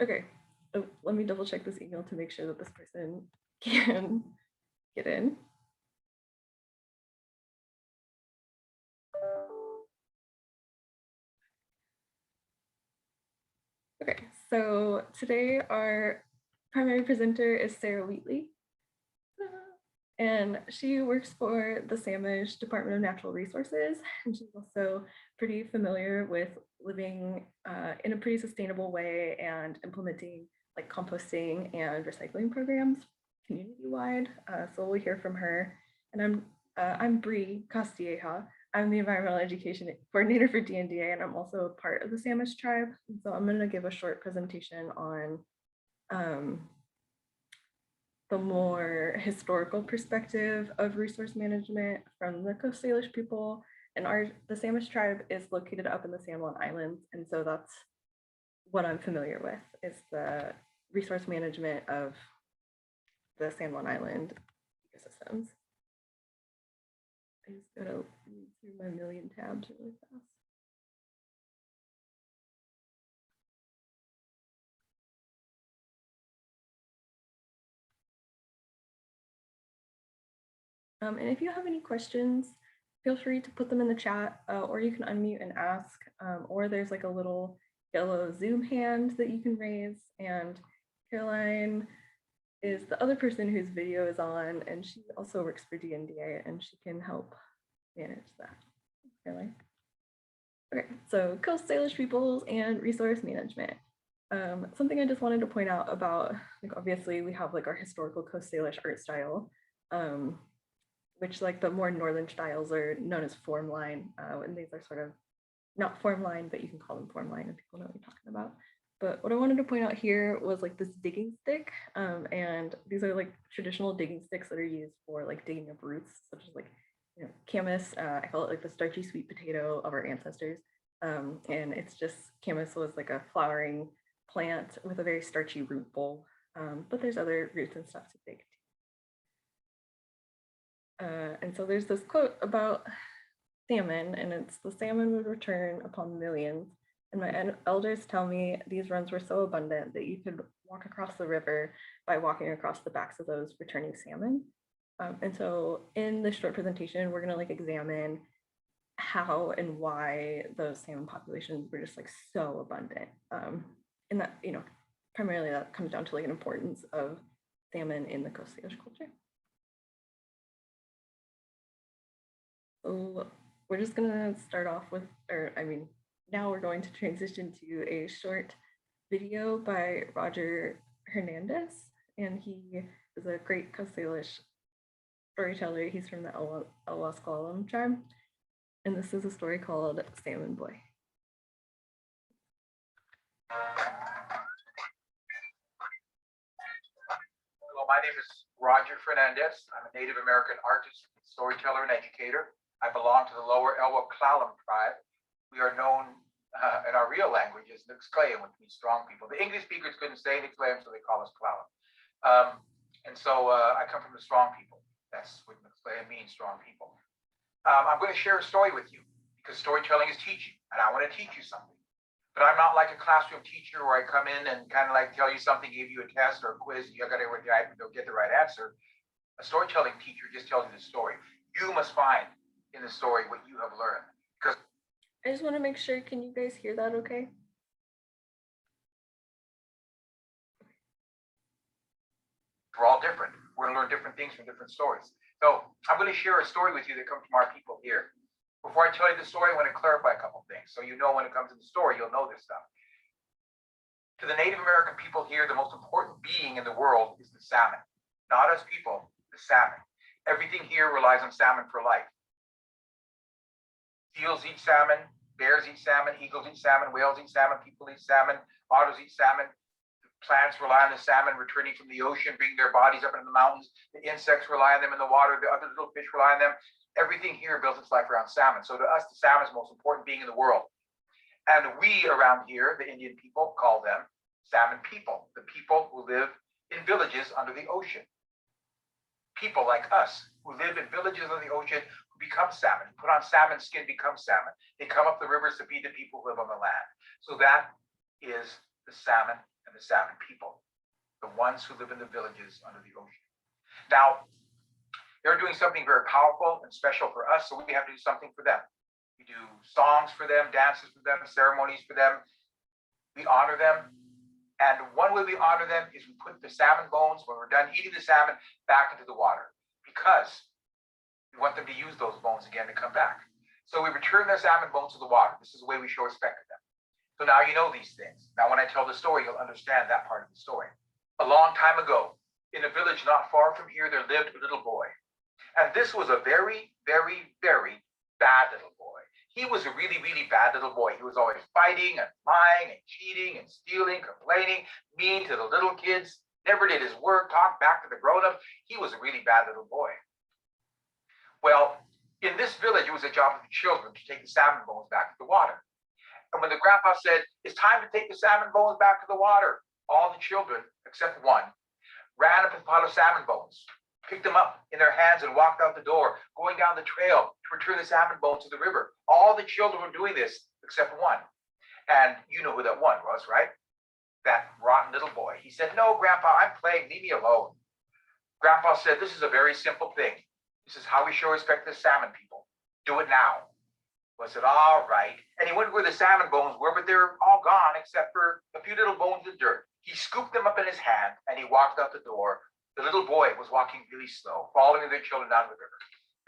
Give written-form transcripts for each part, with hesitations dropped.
Okay, oh, let me double check this email to make sure that this person can get in. Okay, so today our primary presenter is Sarah Wheatley. And she works for the Samish Department of Natural Resources, and she's also pretty familiar with living in a pretty sustainable way and implementing like composting and recycling programs community-wide. So we'll hear from her. And I'm Bri Castilleja. I'm the Environmental Education Coordinator for DNDA, and I'm also a part of the Samish Tribe. And so I'm going to give a short presentation on the more historical perspective of resource management from the Coast Salish people. And the Samish tribe is located up in the San Juan Islands. And so that's what I'm familiar with, is the resource management of the San Juan Island ecosystems. I just gotta read through my million tabs really fast. And if you have any questions, feel free to put them in the chat, or you can unmute and ask, or there's like a little yellow Zoom hand that you can raise. And Caroline is the other person whose video is on, and she also works for DNDA, and she can help manage that. Caroline. Okay, so Coast Salish peoples and resource management. Something I just wanted to point out about, like, obviously we have like our historical Coast Salish art style, which like the more northern styles are known as form line, and these are sort of not form line, but you can call them form line if people know what you're talking about. But what I wanted to point out here was like this digging stick, and these are like traditional digging sticks that are used for like digging up roots, such as like, you know, camas. I call it like the starchy sweet potato of our ancestors, and it's just, camas was like a flowering plant with a very starchy root bowl, but there's other roots and stuff to dig. And so there's this quote about salmon, and it's, "The salmon would return upon millions. And my elders tell me these runs were so abundant that you could walk across the river by walking across the backs of those returning salmon." And so in this short presentation, we're gonna like examine how and why those salmon populations were just like so abundant. And that, you know, primarily that comes down to like an importance of salmon in the Coast Salish culture. So we're just gonna start off with, now we're going to transition to a short video by Roger Hernandez, and he is a great Coast Salish storyteller. He's from the Ecological tribe, and this is a story called Salmon Boy. Hello, my name is Roger Fernandez. I'm a Native American artist, storyteller, and educator. I belong to the lower Ecological tribe. We are known in our real language as Nixclayan, which means strong people. The English speakers couldn't say Nixclayan, so they call us Clallam. And so I come from the strong people. That's what Nixclayan means, strong people. I'm going to share a story with you because storytelling is teaching, and I want to teach you something. But I'm not like a classroom teacher where I come in and kind of like tell you something, give you a test or a quiz, and you got to go get the right answer. A storytelling teacher just tells you the story. You must find in the story what you have learned. Because I just want to make sure, can you guys hear that okay? We're all different. We're going to learn different things from different stories. So I'm going to share a story with you that comes from our people here. Before I tell you the story, I want to clarify a couple of things. So you know when it comes to the story, you'll know this stuff. To the Native American people here, the most important being in the world is the salmon. Not us people, the salmon. Everything here relies on salmon for life. Seals eat salmon, bears eat salmon, eagles eat salmon, whales eat salmon, people eat salmon, otters eat salmon. Plants rely on the salmon returning from the ocean, bringing their bodies up into the mountains. The insects rely on them in the water. The other little fish rely on them. Everything here builds its life around salmon. So to us, the salmon is the most important being in the world. And we around here, the Indian people, call them salmon people, the people who live in villages under the ocean. People like us who live in villages under the ocean who become salmon, who put on salmon skin, become salmon. They come up the rivers to feed the people who live on the land. So that is the salmon and and the salmon people, the ones who live in the villages under the ocean. Now, they're doing something very powerful and special for us, so we have to do something for them. We do songs for them, dances for them, ceremonies for them. We honor them. And one way we honor them is we put the salmon bones, when we're done eating the salmon, back into the water, because we want them to use those bones again to come back. So we return their salmon bones to the water. This is the way we show respect to them. So now you know these things. Now when I tell the story, you'll understand that part of the story. A long time ago, in a village not far from here, there lived a little boy. And this was a very, very, very bad little boy. He was a really, really bad little boy. He was always fighting and lying and cheating and stealing, complaining, mean to the little kids, never did his work, talked back to the grown-ups. He was a really bad little boy. Well, in this village, it was a job of the children to take the salmon bones back to the water. And when the grandpa said, it's time to take the salmon bones back to the water, all the children, except one, ran up with a pile of salmon bones, picked them up in their hands and walked out the door, going down the trail to return the salmon bones to the river. All the children were doing this except one. And you know who that one was, right? That rotten little boy. He said, no, Grandpa, I'm playing, leave me alone. Grandpa said, this is a very simple thing. This is how we show respect to the salmon people. Do it now. I said, all right. And he went where the salmon bones were, but they're all gone except for a few little bones in dirt. He scooped them up in his hand and he walked out the door. The little boy was walking really slow, following the children down the river.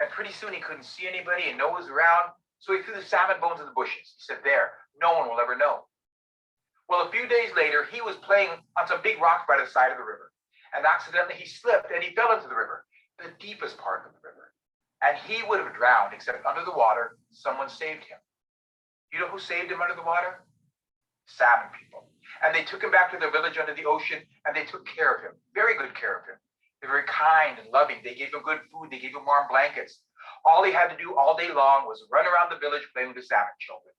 And pretty soon he couldn't see anybody and no one was around. So he threw the salmon bones in the bushes. He said, there, no one will ever know. Well, a few days later, he was playing on some big rocks by the side of the river. And accidentally he slipped and he fell into the river, the deepest part of the river. And he would have drowned, except under the water, someone saved him. You know who saved him under the water? Salmon people. And they took him back to their village under the ocean, and they took care of him, very good care of him. They're very kind and loving. They gave him good food. They gave him warm blankets. All he had to do all day long was run around the village playing with the salmon children.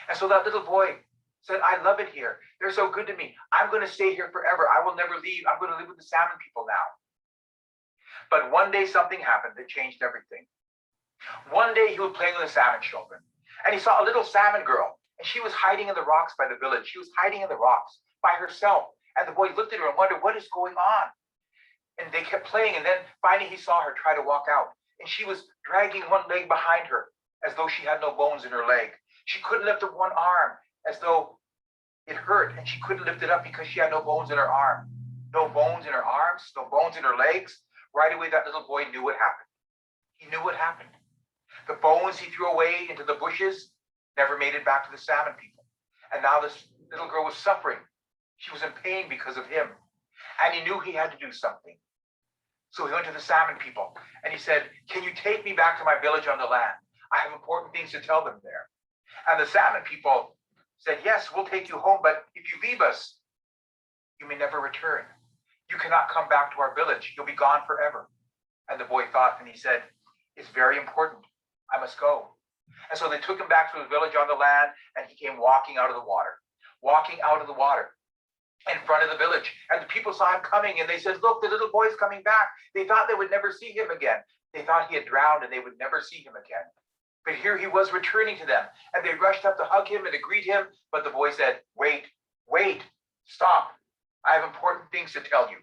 And so that little boy said, I love it here. They're so good to me. I'm going to stay here forever. I will never leave. I'm going to live with the salmon people now. But one day something happened that changed everything. One day he was playing with the salmon children, and he saw a little salmon girl, and she was hiding in the rocks by the village. She was hiding in the rocks by herself. And the boy looked at her and wondered, what is going on? And they kept playing, and then finally he saw her try to walk out, and she was dragging one leg behind her as though she had no bones in her leg. She couldn't lift up one arm as though it hurt, and she couldn't lift it up because she had no bones in her arm. No bones in her arms, no bones in her legs. Right away, that little boy knew what happened. He knew what happened. The bones he threw away into the bushes never made it back to the salmon people. And now this little girl was suffering. She was in pain because of him. And he knew he had to do something. So he went to the salmon people and he said, can you take me back to my village on the land? I have important things to tell them there. And the salmon people said, yes, we'll take you home, but if you leave us, you may never return. You cannot come back to our village. You'll be gone forever. And the boy thought, and he said, it's very important. I must go. And so they took him back to his village on the land, and he came walking out of the water in front of the village. And the people saw him coming, and they said, look, the little boy's coming back. They thought they would never see him again. They thought he had drowned and they would never see him again. But here he was returning to them, and they rushed up to hug him and to greet him. But the boy said, wait, stop. I have important things to tell you.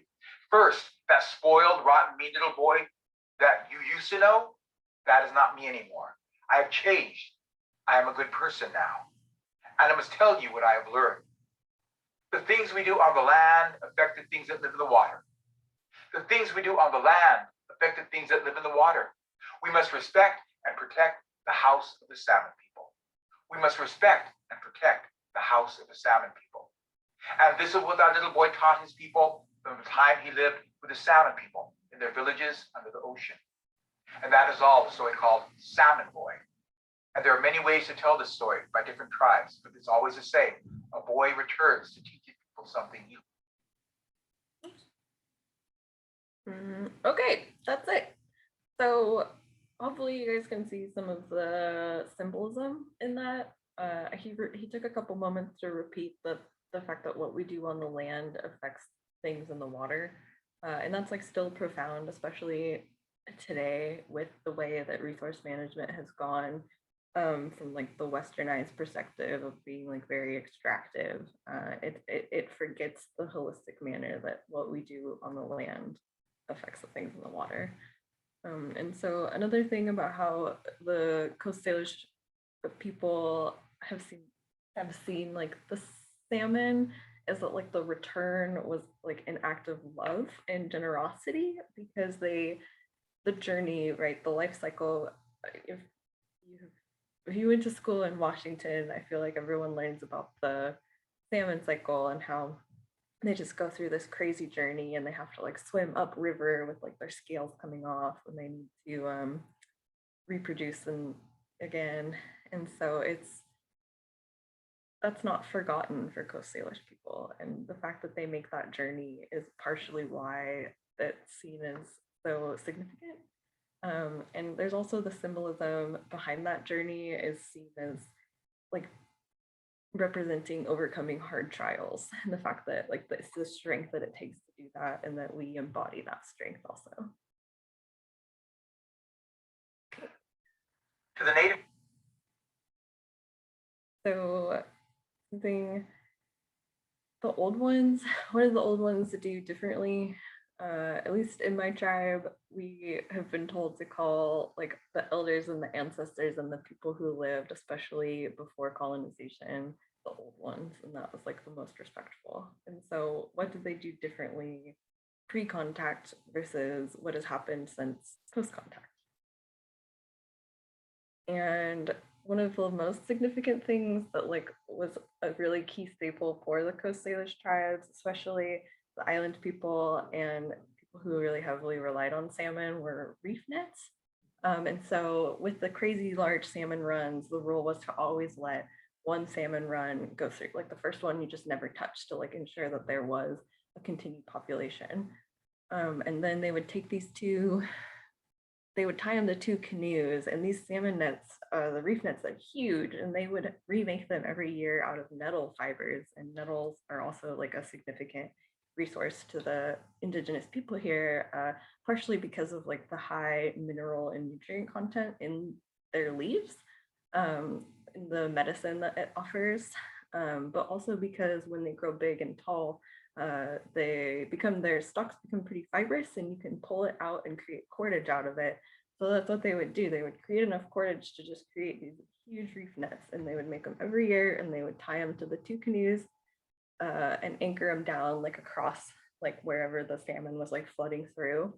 First, that spoiled, rotten, mean little boy that you used to know, that is not me anymore. I have changed. I am a good person now. And I must tell you what I have learned. The things we do on the land affect the things that live in the water. The things we do on the land affect the things that live in the water. We must respect and protect the house of the salmon people. We must respect and protect the house of the salmon people. And this is what that little boy taught his people from the time he lived with the salmon people in their villages under the ocean. And that is all the story called Salmon Boy. And there are many ways to tell this story by different tribes, but it's always the same. A boy returns to teach people something new. Okay, that's it. So hopefully you guys can see some of the symbolism in that. He took a couple moments to repeat the fact that what we do on the land affects things in the water. And that's like still profound, especially today with the way that resource management has gone. from like the westernized perspective of being like very extractive. It forgets the holistic manner that what we do on the land affects the things in the water. And so another thing about how the Coast Salish people have seen like the salmon is that like the return was like an act of love and generosity, because the journey, right, the life cycle, if you if you went to school in Washington, I feel like everyone learns about the salmon cycle and how they just go through this crazy journey and they have to like swim upriver with like their scales coming off and they need to reproduce them again. And so that's not forgotten for Coast Salish people. And the fact that they make that journey is partially why that's seen as so significant. And there's also the symbolism behind that journey is seen as like representing overcoming hard trials, and the fact that like it's the strength that it takes to do that and that we embody that strength also. To the native. So something the old ones, what do the old ones do differently? At least in my tribe, we have been told to call like the elders and the ancestors and the people who lived, especially before colonization, the old ones, and that was like the most respectful. And so, what did they do differently pre-contact versus what has happened since post-contact? And one of the most significant things that like was a really key staple for the Coast Salish tribes, especially the island people and people who really heavily relied on salmon, were reef nets. And so with the crazy large salmon runs, the rule was to always let one salmon run go through. Like the first one you just never touched to like ensure that there was a continued population. And then they would take these two, they would tie them to two canoes, and these salmon nets, the reef nets, are huge, and they would remake them every year out of nettle fibers. And nettles are also like a significant resource to the indigenous people here, partially because of like the high mineral and nutrient content in their leaves, in the medicine that it offers, but also because when they grow big and tall, their stalks become pretty fibrous and you can pull it out and create cordage out of it. So that's what they would do. They would create enough cordage to just create these huge reef nets, and they would make them every year, and they would tie them to the two canoes and anchor them down like across like wherever the salmon was like flooding through.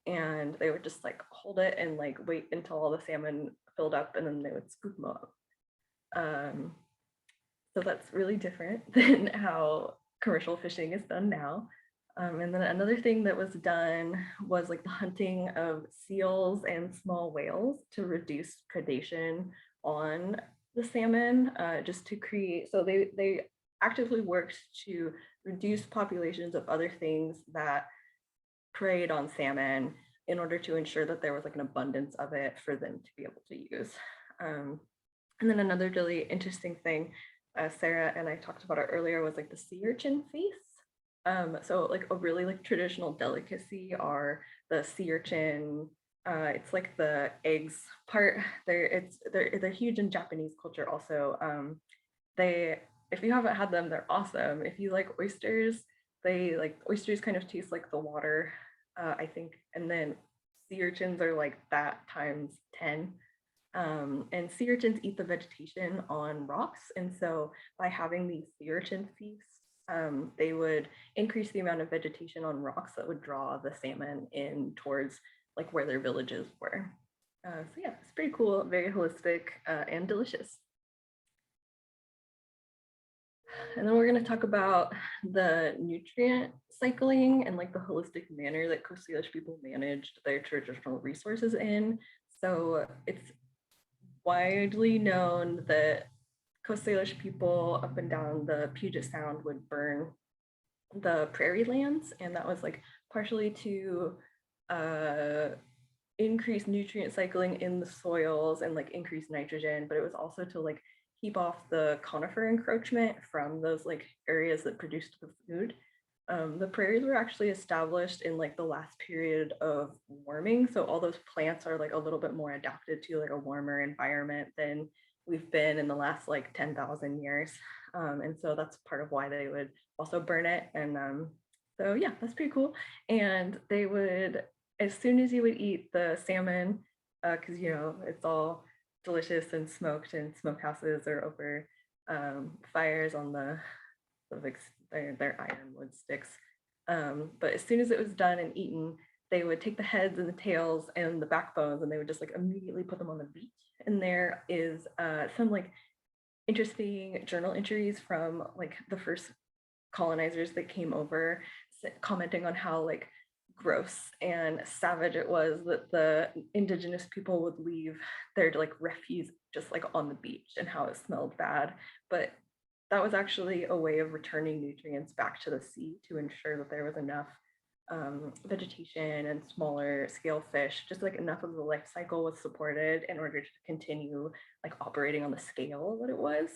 And they would just like hold it and like wait until all the salmon filled up, and then they would scoop them up. So that's really different than how commercial fishing is done now. And then another thing that was done was like the hunting of seals and small whales to reduce predation on the salmon, just to create, so they actively worked to reduce populations of other things that preyed on salmon in order to ensure that there was like an abundance of it for them to be able to use. And then another really interesting thing, Sarah and I talked about it earlier, was like the sea urchin feast. So like a really like traditional delicacy are the sea urchin. It's like the eggs part. They're huge in Japanese culture also. If you haven't had them, they're awesome. If you like oysters, oysters kind of taste like the water, I think. And then sea urchins are like that times 10. And sea urchins eat the vegetation on rocks. And so by having these sea urchin feasts, they would increase the amount of vegetation on rocks that would draw the salmon in towards like where their villages were. So yeah, it's pretty cool, very holistic, and delicious. And then we're going to talk about the nutrient cycling and like the holistic manner that Coast Salish people managed their traditional resources in. So it's widely known that Coast Salish people up and down the Puget Sound would burn the prairie lands, and that was like partially to increase nutrient cycling in the soils and like increase nitrogen, but it was also to like keep off the conifer encroachment from those like areas that produced the food. The prairies were actually established in like the last period of warming, so all those plants are like a little bit more adapted to like a warmer environment than we've been in the last like 10,000 years. And so that's part of why they would also burn it. And so yeah, that's pretty cool. And they would, as soon as you would eat the salmon, because you know it's all delicious and smoked in smokehouses or over fires on the like their ironwood sticks. But as soon as it was done and eaten, they would take the heads and the tails and the backbones and they would just like immediately put them on the beach. And there is some like interesting journal entries from like the first colonizers that came over, commenting on how like gross and savage it was that the indigenous people would leave their like refuse just like on the beach and how it smelled bad. But that was actually a way of returning nutrients back to the sea to ensure that there was enough vegetation and smaller scale fish, just like enough of the life cycle was supported in order to continue like operating on the scale that it was,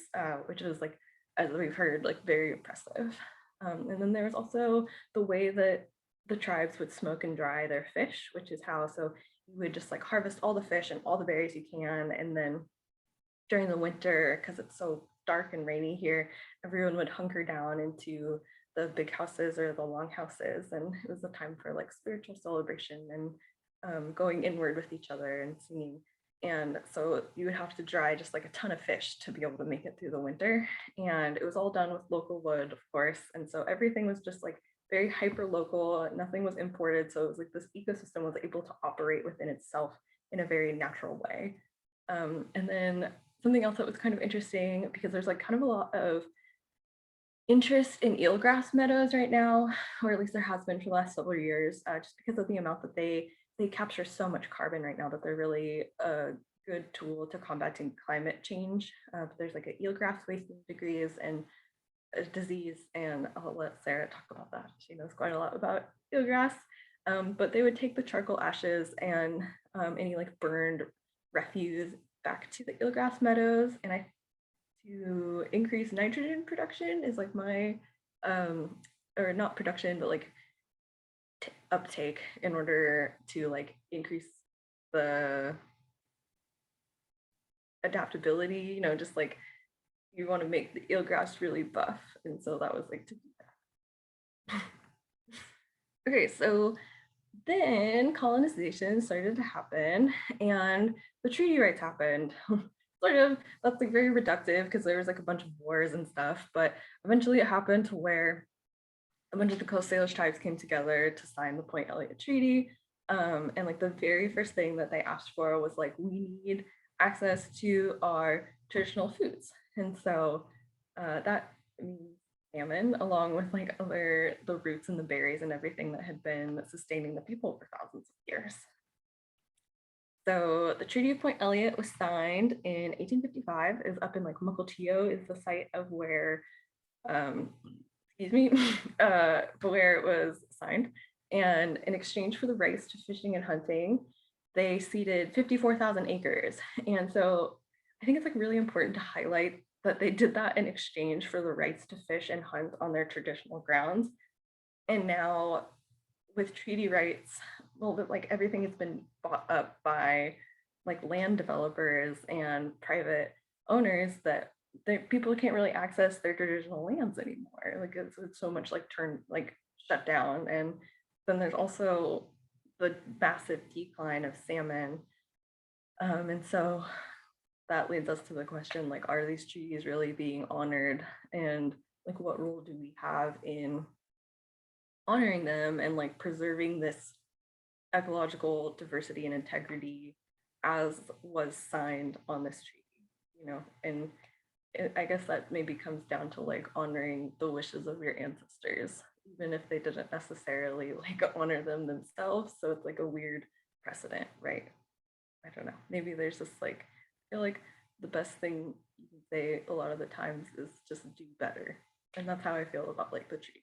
which is like, as we've heard, like very impressive. And then there was also the way that the tribes would smoke and dry their fish, which is how, so you would just like harvest all the fish and all the berries you can. And then during the winter, because it's so dark and rainy here, everyone would hunker down into the big houses or the long houses. And it was a time for like spiritual celebration and going inward with each other and singing. And so you would have to dry just like a ton of fish to be able to make it through the winter. And it was all done with local wood, of course. And so everything was just like very hyper local, nothing was imported. So it was like this ecosystem was able to operate within itself in a very natural way. And then something else that was kind of interesting, because there's like kind of a lot of interest in eelgrass meadows right now, or at least there has been for the last several years, just because of the amount that they capture so much carbon right now that they're really a good tool to combating climate change. But there's like an eelgrass wasting degrees and a disease, and I'll let Sarah talk about that. She knows quite a lot about eelgrass. But they would take the charcoal ashes and any like burned refuse back to the eelgrass meadows, and I to increase nitrogen production is like my or not production but like uptake in order to like increase the adaptability, you know, just like you want to make the eelgrass really buff, and so that was like to do that. Okay, so then colonization started to happen and the treaty rights happened. Sort of, that's like very reductive because there was like a bunch of wars and stuff, but eventually it happened to where a bunch of the Coast Salish tribes came together to sign the Point Elliott Treaty. And like the very first thing that they asked for was like, we need access to our traditional foods. And so that means salmon, along with like other the roots and the berries and everything that had been sustaining the people for thousands of years. So the Treaty of Point Elliott was signed in 1855. Is up in like Mukilteo is the site of where, excuse me, where it was signed. And in exchange for the rights to fishing and hunting, they ceded 54,000 acres. And so I think it's like really important to highlight that they did that in exchange for the rights to fish and hunt on their traditional grounds. And now with treaty rights, well, like everything has been bought up by like land developers and private owners that people can't really access their traditional lands anymore. Like it's so much like shut down. And then there's also the massive decline of salmon. And so that leads us to the question, like, are these treaties really being honored? And like, what role do we have in honoring them and like preserving this ecological diversity and integrity as was signed on this treaty, you know? And I guess that maybe comes down to like honoring the wishes of your ancestors, even if they didn't necessarily like honor them themselves. So it's like a weird precedent, right? I don't know. Maybe there's just like, I feel like the best thing you can say a lot of the times is just do better. And that's how I feel about like the treaties.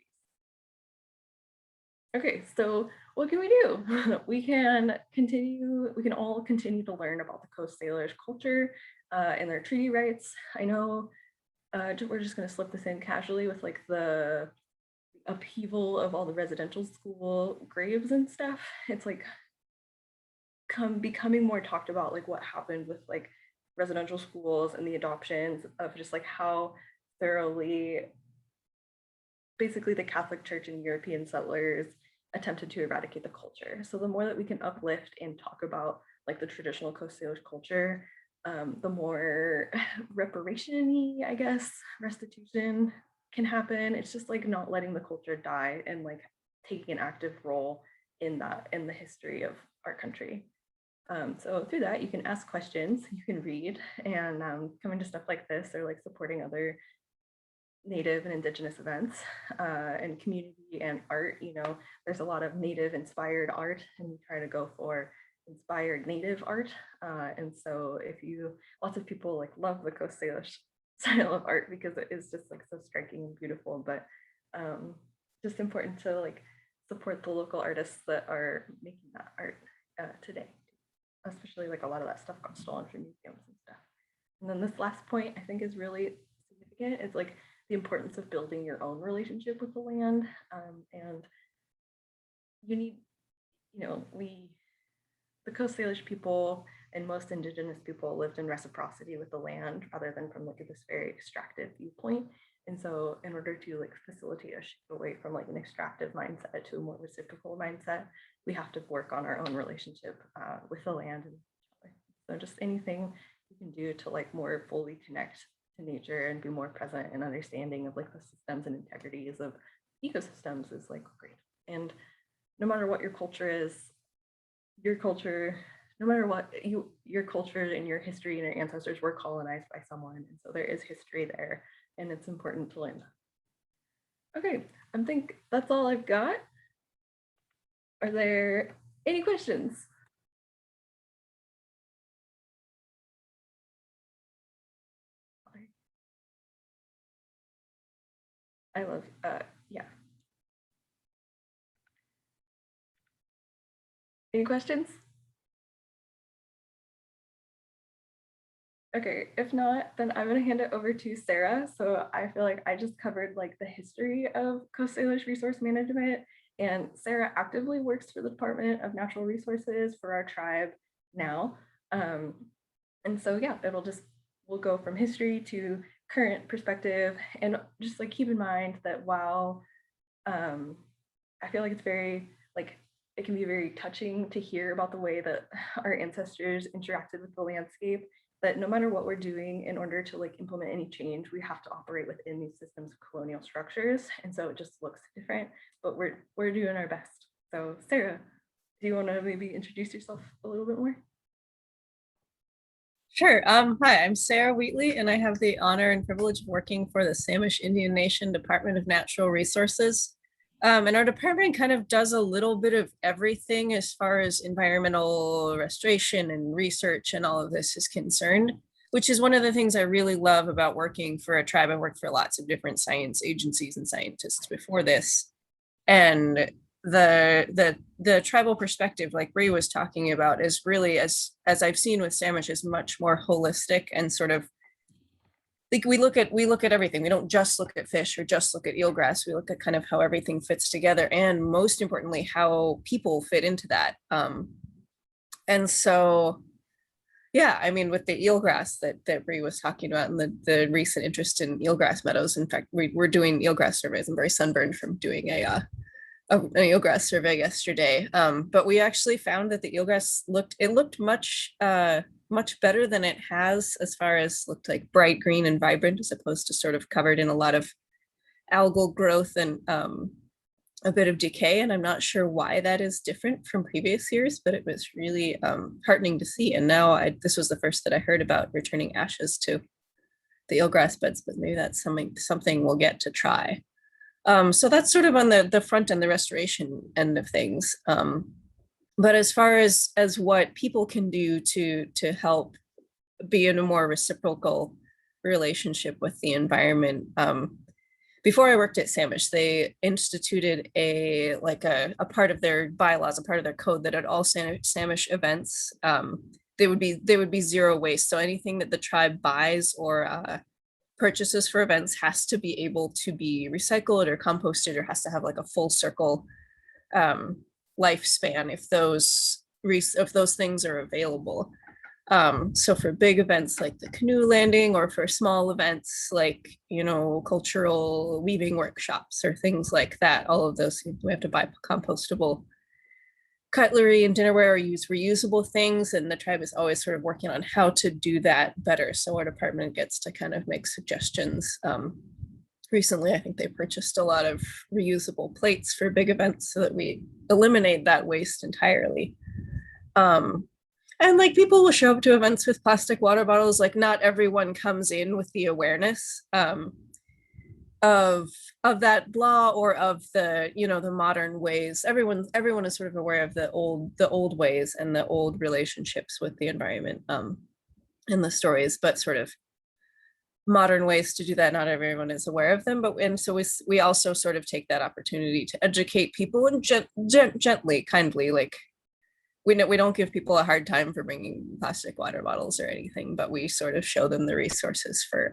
Okay, so what can we do? We can all continue to learn about the Coast Salish culture and their treaty rights. I know we're just gonna slip this in casually with like the upheaval of all the residential school graves and stuff. It's like becoming more talked about, like what happened with like residential schools and the adoptions of just like how thoroughly basically the Catholic Church and European settlers attempted to eradicate the culture. So the more that we can uplift and talk about like the traditional Coast Salish culture, the more reparation-y, I guess, restitution can happen. It's just like not letting the culture die and like taking an active role in that, in the history of our country. So through that, you can ask questions, you can read, and come into stuff like this, or like supporting other Native and Indigenous events and community and art. You know, there's a lot of Native inspired art, and we try to go for inspired Native art. And so if you, lots of people like love the Coast Salish style of art because it is just like so striking and beautiful, but just important to like support the local artists that are making that art today, especially like a lot of that stuff got stolen from museums and stuff. And then this last point I think is really significant. It's like the importance of building your own relationship with the land. And you need, you know, the Coast Salish people and most Indigenous people lived in reciprocity with the land rather than from like this very extractive viewpoint. And so in order to like facilitate a shift away from like an extractive mindset to a more reciprocal mindset, we have to work on our own relationship with the land. And so just anything you can do to like more fully connect to nature and be more present and understanding of like the systems and integrities of ecosystems is like great. And no matter what your culture is, your culture, no matter what your culture and your history and your ancestors were colonized by someone. And so there is history there, and it's important to learn that. Okay, I think that's all I've got. Are there any questions? I love, yeah. Any questions? Okay, if not, then I'm gonna hand it over to Sarah. So I feel like I just covered like the history of Coast Salish resource management, and Sarah actively works for the Department of Natural Resources for our tribe now. And so yeah, we'll go from history to current perspective, and just like keep in mind that while I feel like it's very like it can be very touching to hear about the way that our ancestors interacted with the landscape, that no matter what we're doing in order to like implement any change, we have to operate within these systems of colonial structures. And so it just looks different, but we're doing our best. So Sarah, do you want to maybe introduce yourself a little bit more? Sure. Hi, I'm Sarah Wheatley, and I have the honor and privilege of working for the Samish Indian Nation Department of Natural Resources. And our department kind of does a little bit of everything as far as environmental restoration and research and all of this is concerned, which is one of the things I really love about working for a tribe. I worked for lots of different science agencies and scientists before this. And the tribal perspective, like Bri was talking about, is really, as I've seen with Samish, is much more holistic and sort of like we look at everything. We don't just look at fish or just look at eelgrass. We look at kind of how everything fits together, and most importantly, how people fit into that. And so, yeah, I mean, with the eelgrass that Bri was talking about, and the recent interest in eelgrass meadows. In fact, we're doing eelgrass surveys. I'm very sunburned from doing an eelgrass survey yesterday. But we actually found that the eelgrass looked much better than it has, as far as looked like bright green and vibrant, as opposed to sort of covered in a lot of algal growth and a bit of decay. And I'm not sure why that is different from previous years, but it was really heartening to see. And now this was the first that I heard about returning ashes to the eelgrass beds, but maybe that's something we'll get to try. So that's sort of on the front and the restoration end of things. But as far as what people can do to help be in a more reciprocal relationship with the environment, before I worked at Samish, they instituted a part of their bylaws, a part of their code, that at all Samish events, they would be zero waste. So anything that the tribe buys or purchases for events has to be able to be recycled or composted, or has to have like a full circle lifespan if those things are available. So for big events like the canoe landing, or for small events like, you know, cultural weaving workshops or things like that, all of those, we have to buy compostable cutlery and dinnerware, or use reusable things. And the tribe is always sort of working on how to do that better. So our department gets to kind of make suggestions. Recently, I think they purchased a lot of reusable plates for big events so that we eliminate that waste entirely. And like people will show up to events with plastic water bottles. Like not everyone comes in with the awareness of that law, or of the, you know, the modern ways. Everyone is sort of aware of the old ways and the old relationships with the environment in the stories, but sort of modern ways to do that, not everyone is aware of them. But and so we also sort of take that opportunity to educate people, and gently, kindly, like we don't give people a hard time for bringing plastic water bottles or anything, but we sort of show them the resources for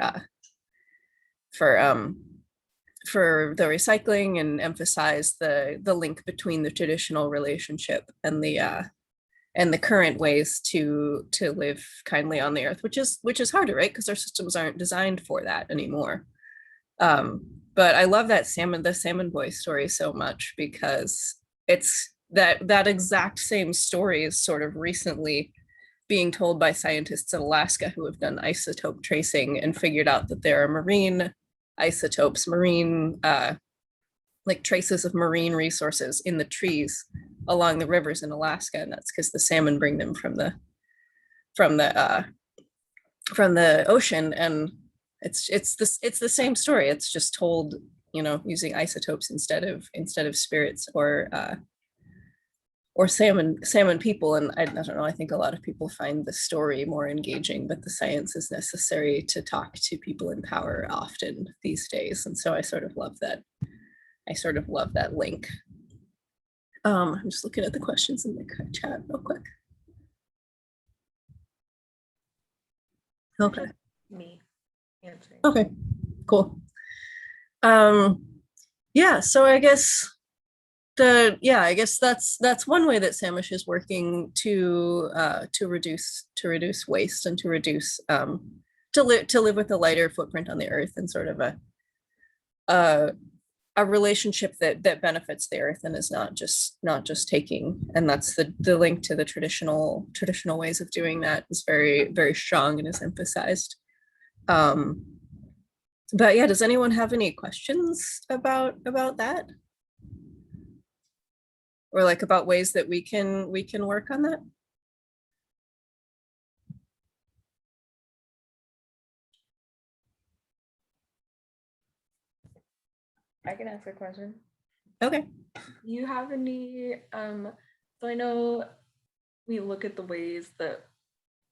the recycling, and emphasize the link between the traditional relationship and the current ways to live kindly on the earth, which is harder, right? Because our systems aren't designed for that anymore. But I love the salmon boy story so much, because it's that exact same story is sort of recently being told by scientists in Alaska who have done isotope tracing and figured out that there are marine isotopes, like traces of marine resources in the trees along the rivers in Alaska, and that's because the salmon bring them from the ocean. And it's the same story. It's just told, you know, using isotopes instead of spirits or salmon people. And I don't know, I think a lot of people find the story more engaging, but the science is necessary to talk to people in power often these days. And so I sort of love that link. I'm just looking at the questions in the chat real quick. Okay. Me answering. Okay, cool. Yeah, so I guess that's one way that Samish is working to reduce waste, and to reduce to live with a lighter footprint on the earth, and sort of a relationship that benefits the earth and is not just taking. And that's the link to the traditional ways of doing that is very, very strong and is emphasized. But yeah, does anyone have any questions about that? Or like about ways that we can work on that? I can ask a question. Okay. Do you have any, so I know we look at the ways that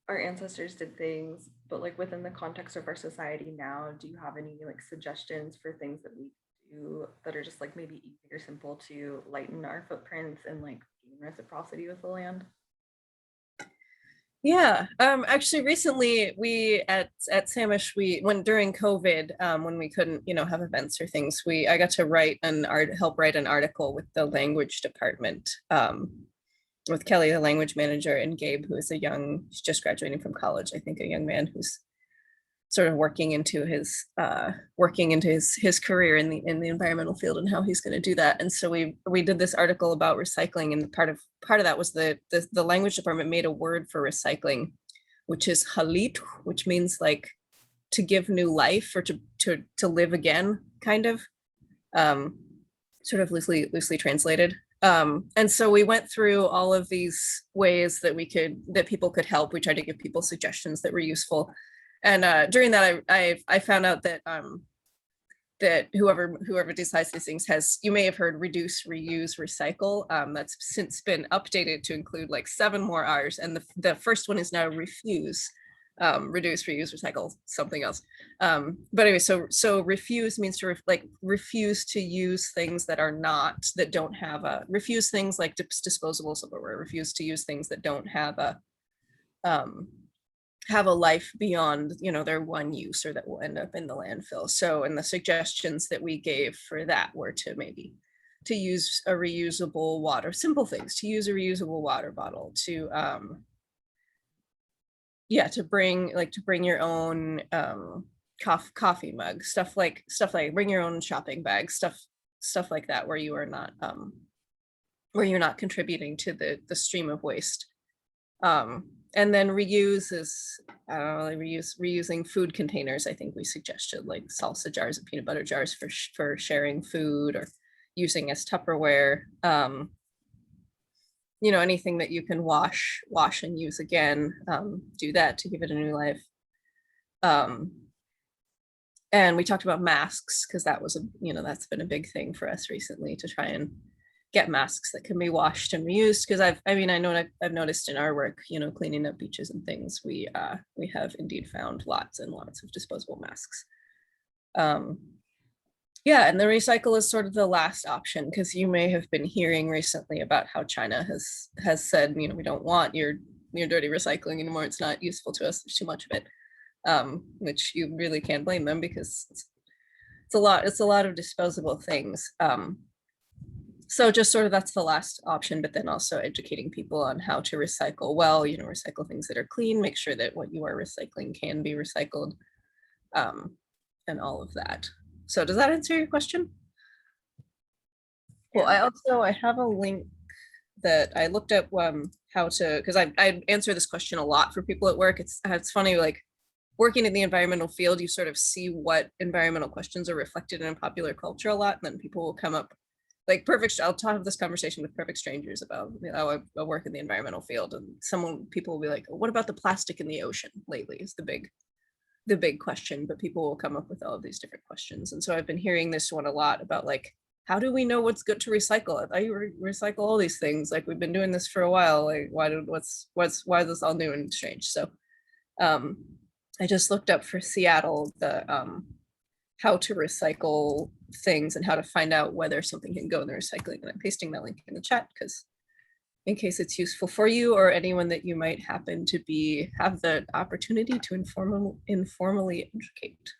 our ancestors did things, but like within the context of our society now, do you have any like suggestions for things that we do that are just like maybe easy or simple to lighten our footprints and like gain reciprocity with the land? Yeah, actually recently we at Samish, when during COVID, when we couldn't, you know, have events or things, I got to help write an article with the language department, with Kelly, the language manager, and Gabe, who is he's just graduating from college, I think, a young man who's sort of working into his career in the environmental field, and how he's going to do that. And so we did this article about recycling, and part of that was the language department made a word for recycling, which is halit, which means like to give new life, or to live again, kind of, sort of loosely translated. And so we went through all of these ways that people could help. We tried to give people suggestions that were useful. And during that, I found out that that whoever decides these things you may have heard reduce, reuse, recycle. That's since been updated to include like 7 more R's, and the first one is now refuse, reduce, reuse, recycle, something else. But anyway, so refuse means to refuse to use things that don't have refuse things like disposable silverware, refuse to use things that don't have a life beyond, you know, their one use, or that will end up in the landfill. So, and the suggestions that we gave for that were to use a reusable water, simple things, to use a reusable water bottle, to yeah, to bring your own coffee mug, stuff like bring your own shopping bag, stuff like that, where you are not where you're not contributing to the stream of waste. And then reuse is, I don't know, like reusing food containers. I think we suggested like salsa jars and peanut butter jars for sharing food, or using as Tupperware. You know, anything that you can wash and use again, do that to give it a new life. And we talked about masks, because that was that's been a big thing for us recently, to try and get masks that can be washed and reused. Because I've noticed in our work, cleaning up beaches and things, we have indeed found lots and lots of disposable masks. Yeah, and the recycle is sort of the last option, because you may have been hearing recently about how China has said, we don't want your dirty recycling anymore. It's not useful to us. There's too much of it, which you really can't blame them, because it's a lot of disposable things. So just sort of that's the last option, but then also educating people on how to recycle well, recycle things that are clean, make sure that what you are recycling can be recycled, and all of that. So does that answer your question? Well, I have a link that I looked up how to, because I answer this question a lot for people at work. It's funny, like working in the environmental field, you sort of see what environmental questions are reflected in popular culture a lot, and then people will come up like I'll have this conversation with perfect strangers about I work in the environmental field, and people will be like, what about the plastic in the ocean lately is the big question, but people will come up with all of these different questions. And so I've been hearing this one a lot about, like, how do we know what's good to recycle? I recycle all these things, like we've been doing this for a while, like why is this all new and strange? So I just looked up for Seattle the how to recycle things and how to find out whether something can go in the recycling, and I'm pasting that link in the chat, because in case it's useful for you or anyone that you might happen to have the opportunity to informally educate.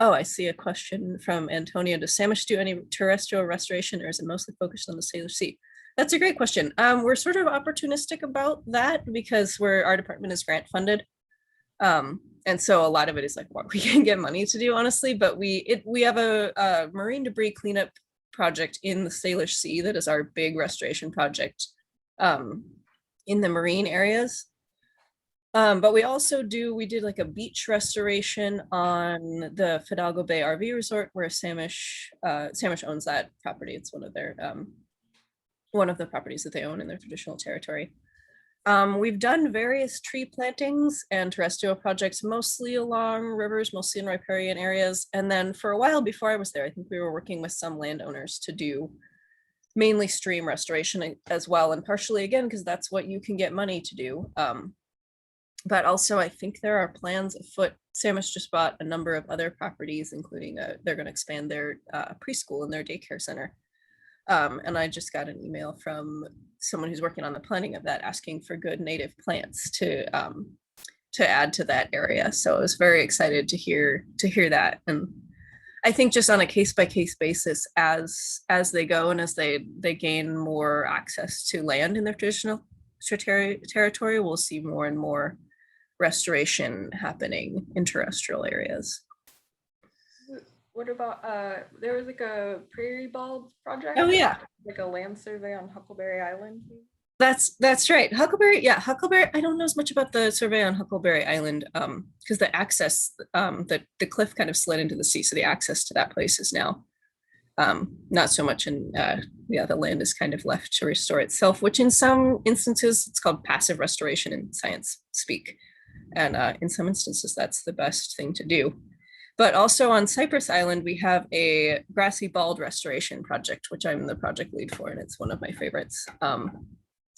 I see a question from Antonio. Does Samish do any terrestrial restoration, or is it mostly focused on the Salish Sea? That's a great question. We're sort of opportunistic about that, because our department is grant funded. And so a lot of it is like what we can get money to do, honestly, but we have a marine debris cleanup project in the Salish Sea that is our big restoration project in the marine areas. But we did like a beach restoration on the Fidalgo Bay RV Resort, where Samish owns that property. It's one of the properties that they own in their traditional territory. We've done various tree plantings and terrestrial projects, mostly along rivers, mostly in riparian areas. And then for a while before I was there, I think we were working with some landowners to do mainly stream restoration as well, and partially again, because that's what you can get money to do. But also I think there are plans afoot. Samish just bought a number of other properties, including they're going to expand their preschool and their daycare center. And I just got an email from someone who's working on the planning of that, asking for good native plants to add to that area. So I was very excited to hear that. And I think just on a case-by-case basis, as they go and as they gain more access to land in their traditional territory, we'll see more and more restoration happening in terrestrial areas. What about there was like a prairie bald project? Oh yeah, like a land survey on Huckleberry Island. That's right. Huckleberry. I don't know as much about the survey on Huckleberry Island because the access, the cliff kind of slid into the sea, so the access to that place is now not so much. And the land is kind of left to restore itself, which in some instances it's called passive restoration in science speak, and in some instances that's the best thing to do. But also on Cypress Island, we have a grassy bald restoration project, which I'm the project lead for, and it's one of my favorites.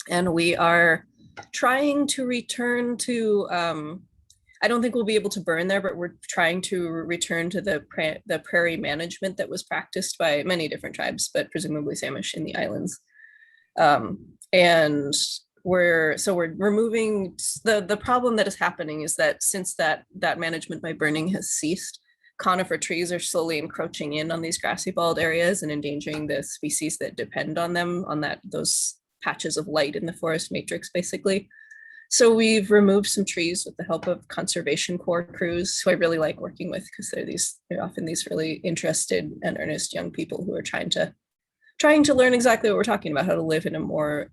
And we are trying to return to, I don't think we'll be able to burn there, but we're trying to return to the prairie management that was practiced by many different tribes, but presumably Samish in the islands. And we're removing, the problem that is happening is that since that management by burning has ceased, conifer trees are slowly encroaching in on these grassy bald areas and endangering the species that depend on them, on those patches of light in the forest matrix, basically. So we've removed some trees with the help of conservation corps crews, who I really like working with because they're often these really interested and earnest young people who are trying to learn exactly what we're talking about, how to live in a more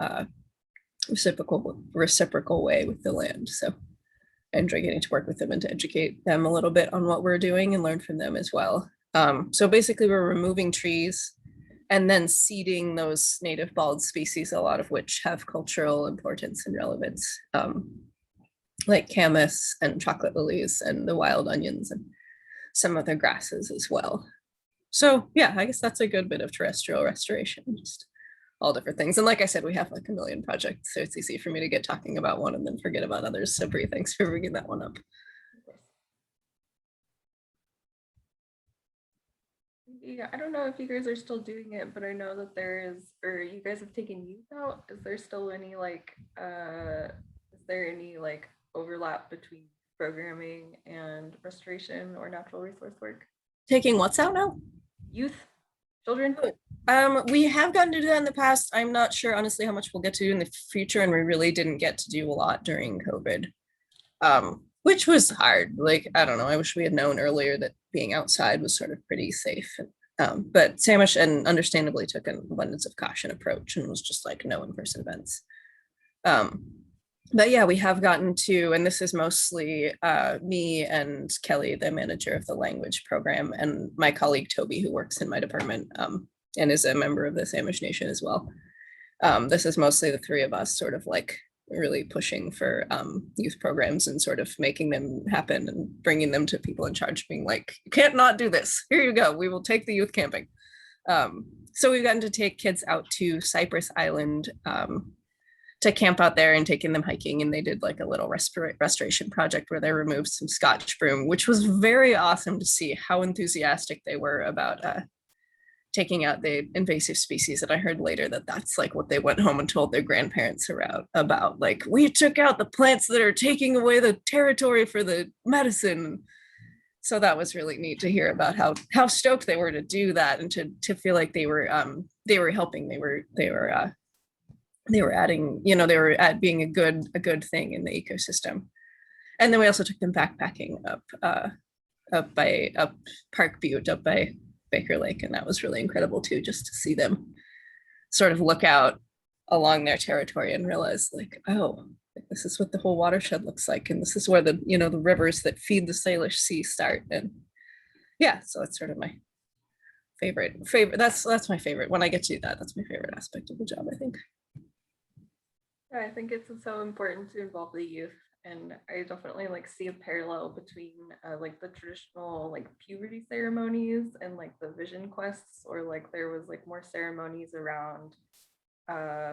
reciprocal way with the land. So I enjoy getting to work with them and to educate them a little bit on what we're doing and learn from them as well. So basically we're removing trees and then seeding those native bald species, a lot of which have cultural importance and relevance, like camas and chocolate lilies and the wild onions and some other grasses as well. So yeah, I guess that's a good bit of terrestrial restoration, just all different things. And like I said, we have like a million projects, so it's easy for me to get talking about one and then forget about others. So Bri, thanks for bringing that one up. Yeah, I don't know if you guys are still doing it, but I know that there is, or you guys have taken youth out. Is there still any is there any like overlap between programming and restoration or natural resource work? Taking what's out now? Youth, children? We have gotten to do that in the past. I'm not sure, honestly, how much we'll get to do in the future, and we really didn't get to do a lot during COVID, which was hard. Like, I don't know, I wish we had known earlier that being outside was sort of pretty safe. But Samish, and understandably, took an abundance of caution approach and was just like no in-person events. But yeah, we have gotten to, and this is mostly me and Kelly, the manager of the language program, and my colleague Toby, who works in my department and is a member of the Samish Nation as well. This is mostly the three of us sort of like really pushing for youth programs and sort of making them happen and bringing them to people in charge, being like, you can't not do this. Here you go. We will take the youth camping. So we've gotten to take kids out to Cypress Island to camp out there and taking them hiking. And they did like a little restoration project where they removed some Scotch broom, which was very awesome to see how enthusiastic they were about taking out the invasive species. And I heard later that that's like what they went home and told their grandparents about, like, we took out the plants that are taking away the territory for the medicine. So that was really neat to hear about how stoked they were to do that and to feel like they were helping. They were adding, they were being a good thing in the ecosystem. And then we also took them backpacking up Park Butte, up by Baker Lake, and that was really incredible too, just to see them sort of look out along their territory and realize like, oh, this is what the whole watershed looks like, and this is where the the rivers that feed the Salish Sea start. And yeah, so it's sort of my favorite. That's my favorite. When I get to do that, that's my favorite aspect of the job, I think. Yeah, I think it's so important to involve the youth, and I definitely like see a parallel between like the traditional like puberty ceremonies and like the vision quests, or like there was like more ceremonies around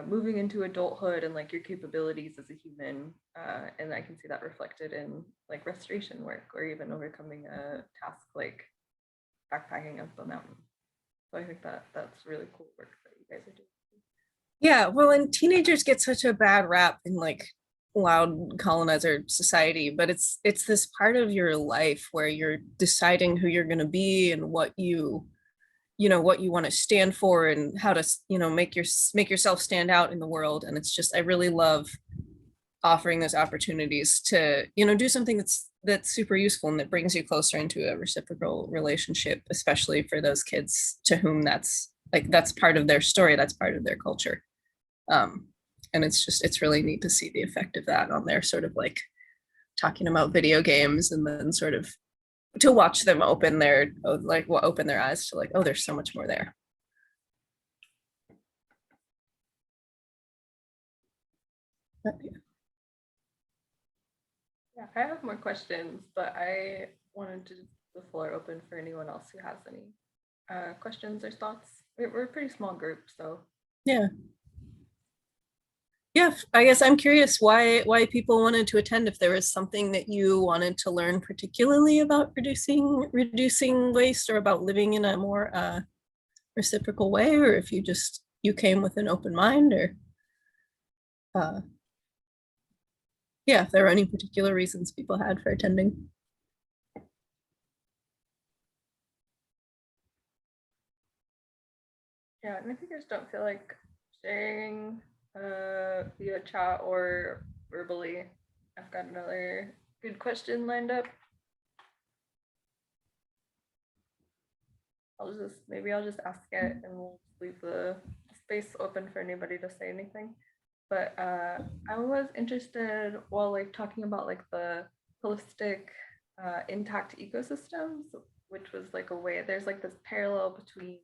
moving into adulthood and like your capabilities as a human, and I can see that reflected in like restoration work or even overcoming a task like backpacking up the mountain. So I think that that's really cool work that you guys are doing. Yeah, well, and teenagers get such a bad rap in like loud colonizer society, but it's this part of your life where you're deciding who you're going to be and what you want to stand for and how to make yourself stand out in the world. And it's just, I really love offering those opportunities to do something that's super useful and that brings you closer into a reciprocal relationship, especially for those kids to whom that's part of their story, that's part of their culture. And it's really neat to see the effect of that on their sort of like talking about video games, and then sort of to watch them open their eyes to like, oh, there's so much more there. Yeah, I have more questions, but I wanted to leave the floor open for anyone else who has any questions or thoughts. We're a pretty small group, so Yeah, I guess I'm curious why people wanted to attend, if there was something that you wanted to learn particularly about reducing waste or about living in a more reciprocal way, or if you came with an open mind, or yeah, if there were any particular reasons people had for attending. yeah, and if you guys don't feel like sharing via chat or verbally. I've got another good question lined up. Maybe I'll just ask it and we'll leave the space open for anybody to say anything. But I was interested while like talking about like the holistic intact ecosystems, which was like a way, there's like this parallel between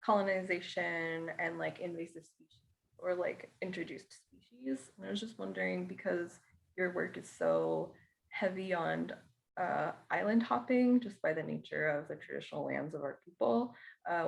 colonization and like invasive species or like introduced species. And I was just wondering, because your work is so heavy on island hopping just by the nature of the traditional lands of our people,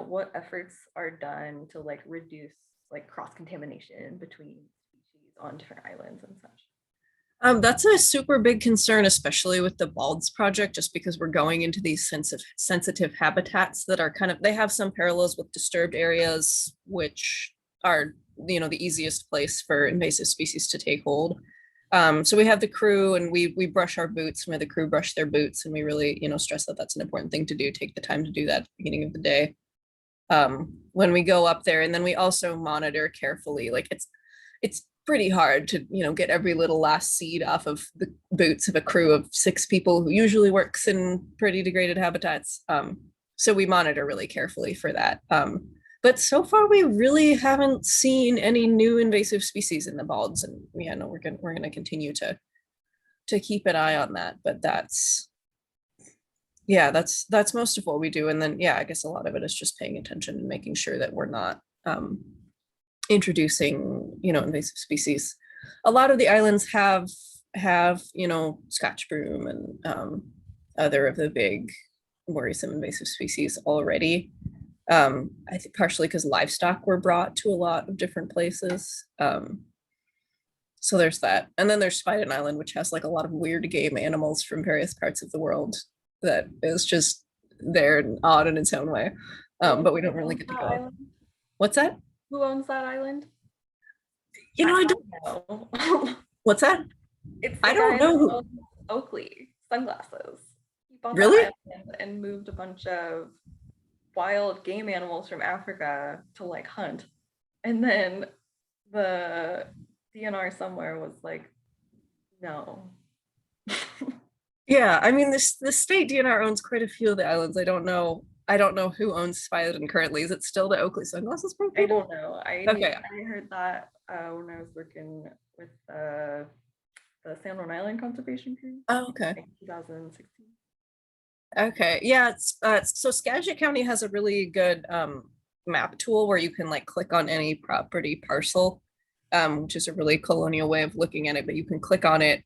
what efforts are done to like reduce like cross contamination between species on different islands and such? That's a super big concern, especially with the Balds project, just because we're going into these sensitive habitats that are kind of, they have some parallels with disturbed areas, which are, you know, the easiest place for invasive species to take hold. So we have the crew and we brush our boots, and we have the crew brush their boots, and we really, you know, stress that that's an important thing to do. Take the time to do that at the beginning of the day. When we go up there, and then we also monitor carefully. Like it's pretty hard to, you know, get every little last seed off of the boots of a crew of 6 people who usually works in pretty degraded habitats. So we monitor really carefully for that. But so far we really haven't seen any new invasive species in the Balds, and yeah, no, we're gonna continue to keep an eye on that. But that's most of what we do. And then yeah, I guess a lot of it is just paying attention and making sure that we're not introducing, you know, invasive species. A lot of the islands have you know, Scotch broom and other of the big worrisome invasive species already. I think partially because livestock were brought to a lot of different places. So there's that. And then there's Spiden Island, which has like a lot of weird game animals from various parts of the world that is just there and odd in its own way. But we don't really get to go. Island? What's that? Who owns that island? You know, I don't know. What's that? It's I don't know who. Oakley sunglasses. He bought Really? that island and moved a bunch of wild game animals from Africa to like hunt. And then the DNR somewhere was like, no. Yeah, I mean, the state DNR owns quite a few of the islands. I don't know who owns Spiden currently. Is it still the Oakley Sunglasses I don't know. I heard that when I was working with the San Juan Island Conservation Crew. Oh, okay. In 2016. Okay, yeah, so Skagit County has a really good map tool where you can like click on any property parcel, which is a really colonial way of looking at it, but you can click on it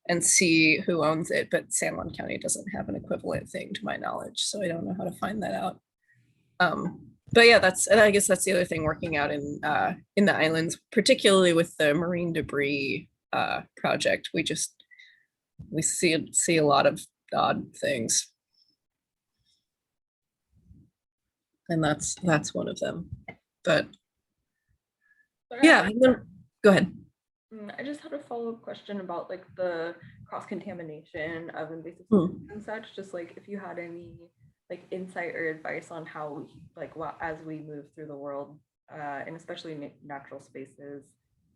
and see who owns it. But San Juan County doesn't have an equivalent thing to my knowledge, so I don't know how to find that out. But yeah, and I guess that's the other thing working out in the islands, particularly with the marine debris project. We see a lot of odd things, and that's one of them. But yeah, go ahead. I just had a follow-up question about like the cross-contamination of invasive species and such. Just like if you had any like insight or advice on how as we move through the world, and especially natural spaces,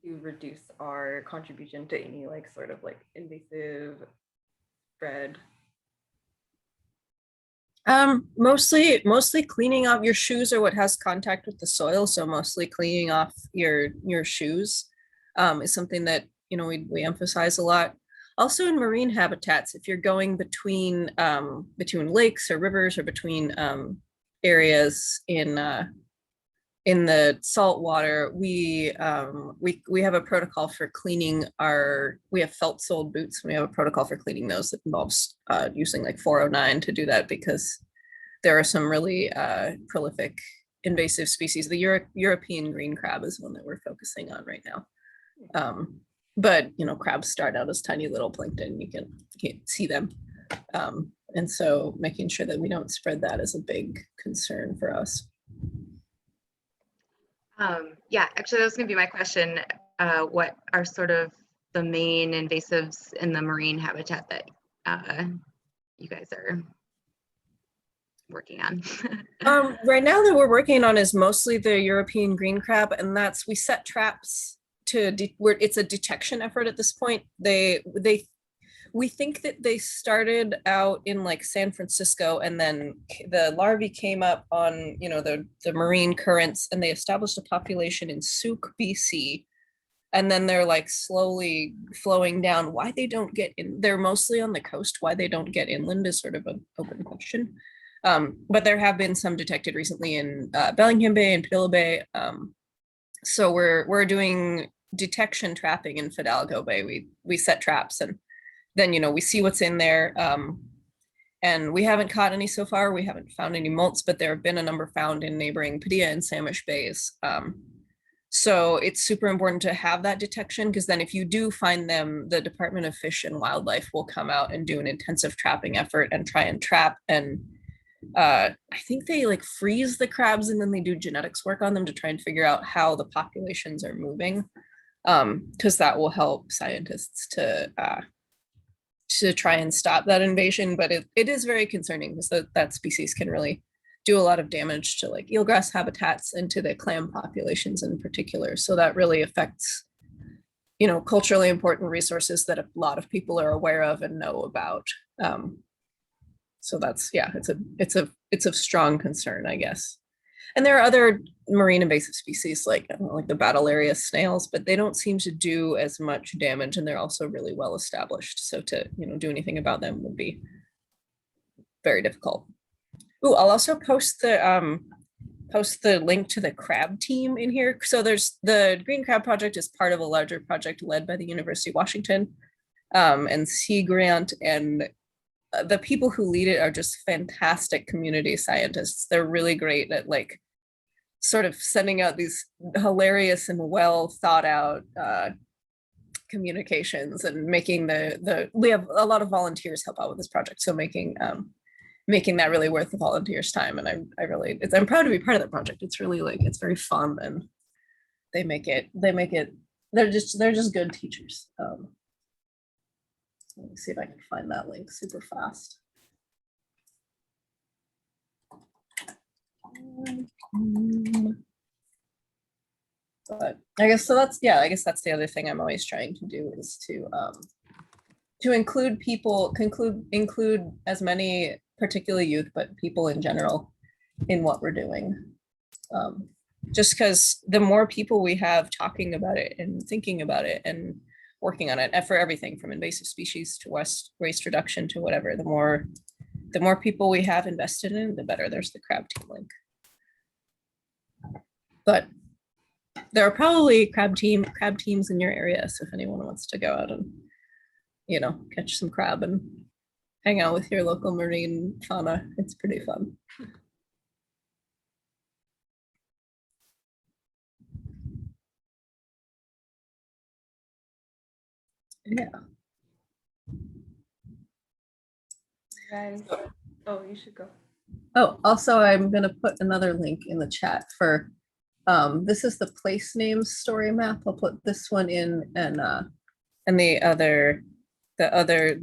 to reduce our contribution to any like sort of like invasive spread. Mostly cleaning off your shoes or what has contact with the soil. So mostly cleaning off your shoes is something that, you know, we emphasize a lot. Also in marine habitats, if you're going between lakes or rivers or between areas in the salt water, we have a protocol for cleaning we have felt soled boots, and we have a protocol for cleaning those that involves using like 409 to do that, because there are some really prolific invasive species. The European green crab is one that we're focusing on right now. But you know, crabs start out as tiny little plankton. You can't see them. And so making sure that we don't spread that is a big concern for us. Yeah, actually, that was going to be my question. What are sort of the main invasives in the marine habitat that you guys are? working on? Right now that we're working on is mostly the European green crab, and we set traps to where it's a detection effort at this point. We think that they started out in like San Francisco, and then the larvae came up on, the marine currents, and they established a population in Souk, BC. And then they're like slowly flowing down. Why they don't get in, they're mostly on the coast. Why they don't get inland is sort of an open question. But there have been some detected recently in Bellingham Bay and Padilla Bay. So we're doing detection trapping in Fidalgo Bay. We set traps, and then we see what's in there. And we haven't caught any so far. We haven't found any molts, but there have been a number found in neighboring Padilla and Samish Bays. So it's super important to have that detection, because then if you do find them, the Department of Fish and Wildlife will come out and do an intensive trapping effort and try and trap. And I think they like freeze the crabs, and then they do genetics work on them to try and figure out how the populations are moving, because that will help scientists to try and stop that invasion. But it is very concerning, because that species can really do a lot of damage to like eelgrass habitats and to the clam populations in particular. So that really affects, culturally important resources that a lot of people are aware of and know about. So that's, yeah, it's a strong concern, I guess. And there are other marine invasive species like the Batalaria snails, but they don't seem to do as much damage, and they're also really well established. So to do anything about them would be very difficult. Ooh, I'll also post the link to the crab team in here. So there's the Green Crab Project is part of a larger project led by the University of Washington and Sea Grant, and the people who lead it are just fantastic community scientists. They're really great at like sort of sending out these hilarious and well thought out communications, and making we have a lot of volunteers help out with this project. So making that really worth the volunteers' time. And I'm proud to be part of that project. It's really it's very fun, and they're just good teachers. Let me see if I can find that link super fast. But I guess that's the other thing I'm always trying to do, is to include people, include as many, particularly youth, but people in general, in what we're doing. Just because the more people we have talking about it and thinking about it and working on it, and for everything from invasive species to waste reduction to whatever, the more people we have invested in, the better. There's the crab team link. But there are probably crab teams in your area, so if anyone wants to go out and catch some crab and hang out with your local marine fauna, it's pretty fun. Yeah. Guys, oh, you should go. Oh, also, I'm going to put another link in the chat for, this is the place names story map. I'll put this one in, and the other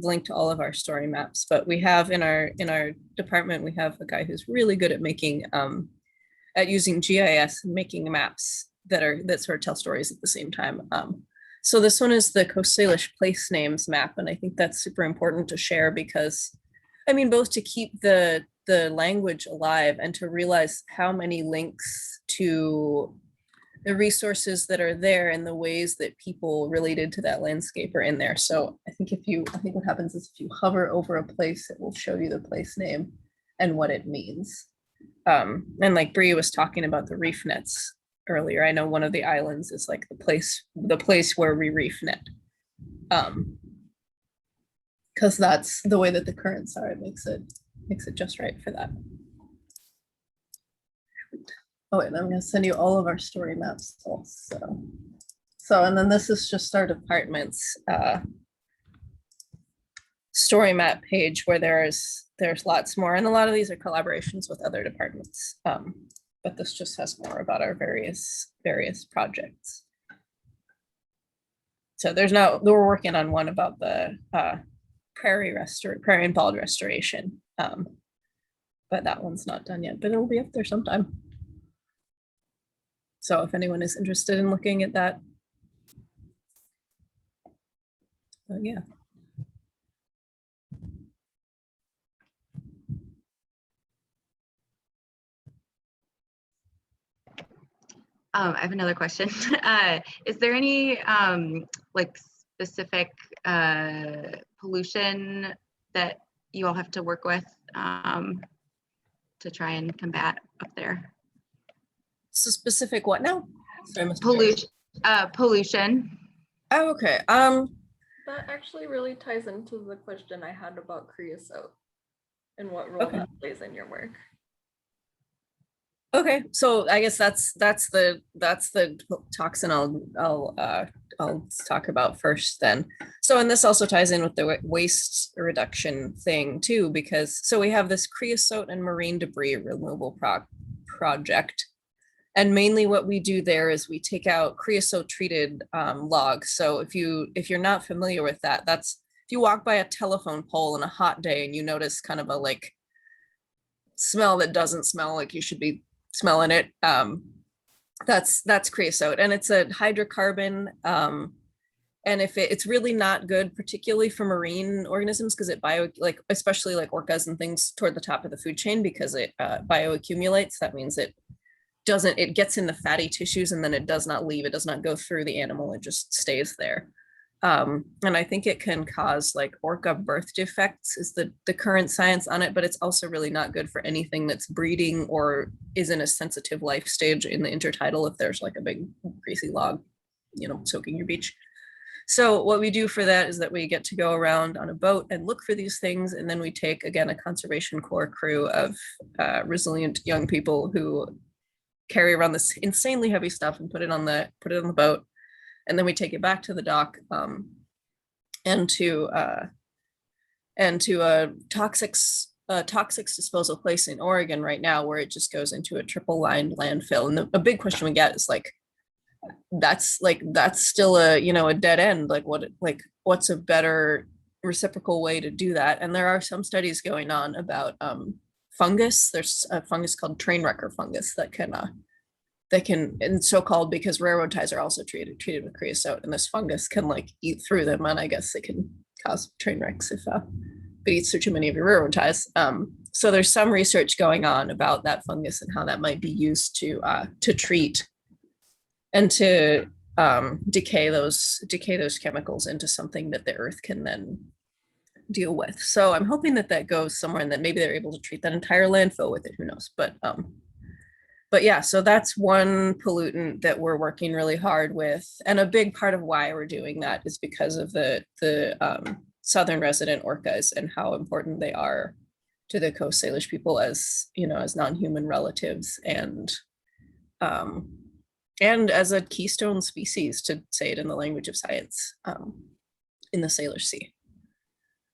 link to all of our story maps. But we have in our department, we have a guy who's really good at making, at using GIS and making maps that sort of tell stories at the same time. So this one is the Coast Salish place names map, and I think that's super important to share, because both to keep the language alive and to realize how many links to the resources that are there and the ways that people related to that landscape are in there. So I think what happens is if you hover over a place, it will show you the place name and what it means. And like Bri was talking about the reef nets earlier, I know one of the islands is like the place where we reef net. Because that's the way that the currents are. It makes it just right for that. Oh wait, I'm gonna send you all of our story maps also. So, and then this is just our department's story map page, where there's lots more, and a lot of these are collaborations with other departments. But this just has more about our various projects. So we're working on one about the prairie and bald restoration. but that one's not done yet, but it'll be up there sometime. So if anyone is interested in looking at that, yeah. I have another question. Is there any like specific pollution that you all have to work with to try and combat up there? So specific what now? Sorry, I missed Pollution. Oh, okay. That actually really ties into the question I had about creosote and what role Okay. that plays in your work. Okay, so I guess that's the toxin I'll talk about first then. So, and this also ties in with the waste reduction thing too, because so we have this creosote and marine debris removal project. And mainly what we do there is we take out creosote treated logs. So if you're not familiar with that, that's if you walk by a telephone pole on a hot day and you notice kind of a like smell that doesn't smell like you should be smelling it, that's creosote, and it's a hydrocarbon. And if it's really not good, particularly for marine organisms, because it especially like orcas and things toward the top of the food chain, because it bioaccumulates. That means it gets in the fatty tissues and then it does not leave. It does not go through the animal. It just stays there. And I think it can cause like orca birth defects is the current science on it, but it's also really not good for anything that's breeding or is in a sensitive life stage in the intertidal if there's like a big greasy log, soaking your beach. So what we do for that is that we get to go around on a boat and look for these things. And then we take, again, a conservation corps crew of resilient young people who carry around this insanely heavy stuff and put it on the boat. And then we take it back to the dock and to a toxics disposal place in Oregon right now, where it just goes into a triple lined landfill. And a big question we get is like, that's still a dead end. What's a better reciprocal way to do that? And there are some studies going on about fungus. There's a fungus called Trainwrecker fungus that can and so called because railroad ties are also treated with creosote, and this fungus can like eat through them, and I guess it can cause train wrecks if it eats through too many of your railroad ties. So there's some research going on about that fungus and how that might be used to treat and to decay those chemicals into something that the earth can then deal with. So I'm hoping that goes somewhere and that maybe they're able to treat that entire landfill with it. Who knows? But yeah, so that's one pollutant that we're working really hard with. And a big part of why we're doing that is because of the southern resident orcas and how important they are to the Coast Salish people as non-human relatives and as a keystone species, to say it in the language of science, in the Salish Sea.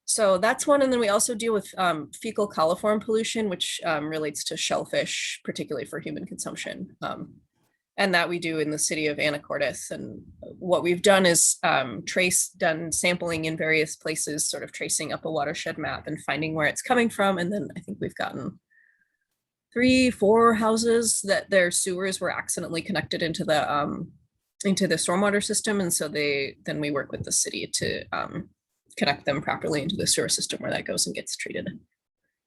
So that's one. And then we also deal with fecal coliform pollution, which relates to shellfish, particularly for human consumption. And that we do in the city of Anacortes. And what we've done is done sampling in various places, sort of tracing up a watershed map and finding where it's coming from. And then I think we've gotten 3-4 houses that their sewers were accidentally connected into the stormwater system. And so then we work with the city to connect them properly into the sewer system where that goes and gets treated.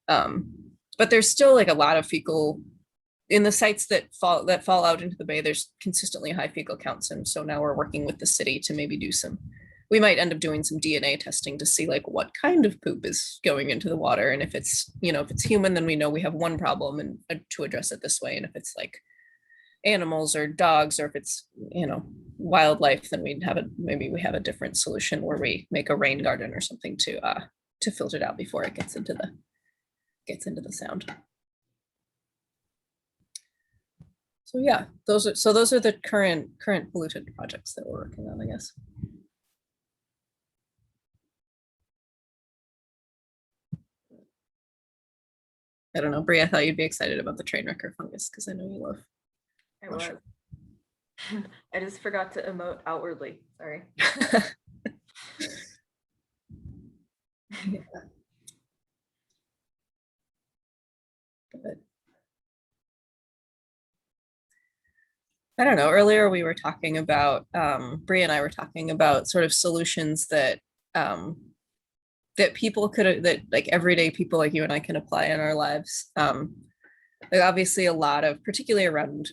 But there's still like a lot of fecal in the sites that fall out into the bay. There's consistently high fecal counts, and so now we're working with the city to maybe we might end up doing some DNA testing to see like what kind of poop is going into the water, and if it's human, then we know we have one problem and to address it this way, and if it's like animals or dogs, or if it's wildlife, then maybe we have a different solution where we make a rain garden or something to filter it out before it gets into the sound. So yeah, those are the current polluted projects that we're working on, I guess. I don't know, Bri, I thought you'd be excited about the Trainwrecker fungus because I know you love. I was. I just forgot to emote outwardly. Sorry. Yeah. I don't know, earlier we were talking about, Bri and I were talking about sort of solutions that that people could, that like everyday people like you and I can apply in our lives. Like obviously a lot of, particularly around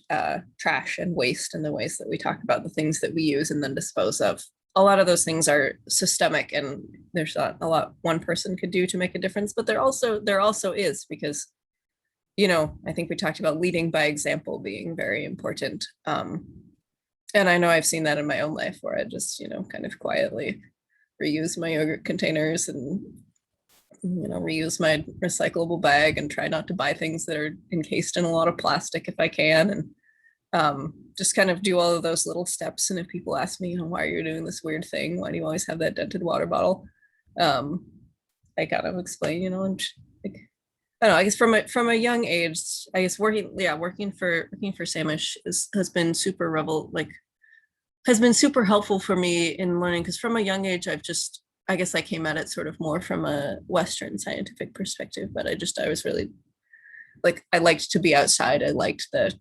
trash and waste and the ways that we talk about the things that we use and then dispose of. A lot of those things are systemic, and there's not a lot one person could do to make a difference, but there also is, because, you know, I think we talked about leading by example being very important. And I know I've seen that in my own life where I just, you know, kind of quietly reuse my yogurt containers and, you know, reuse my recyclable bag and try not to buy things that are encased in a lot of plastic if I can. And just kind of do all of those little steps. And if people ask me, you know, why are you doing this weird thing? Why do you always have that dented water bottle? I kind of explain, you know, and like, I don't know, I guess from a young age, I guess working for Samish has been has been super helpful for me in learning, because from a young age, I guess I came at it sort of more from a Western scientific perspective, but I was really like, I liked to be outside. I liked that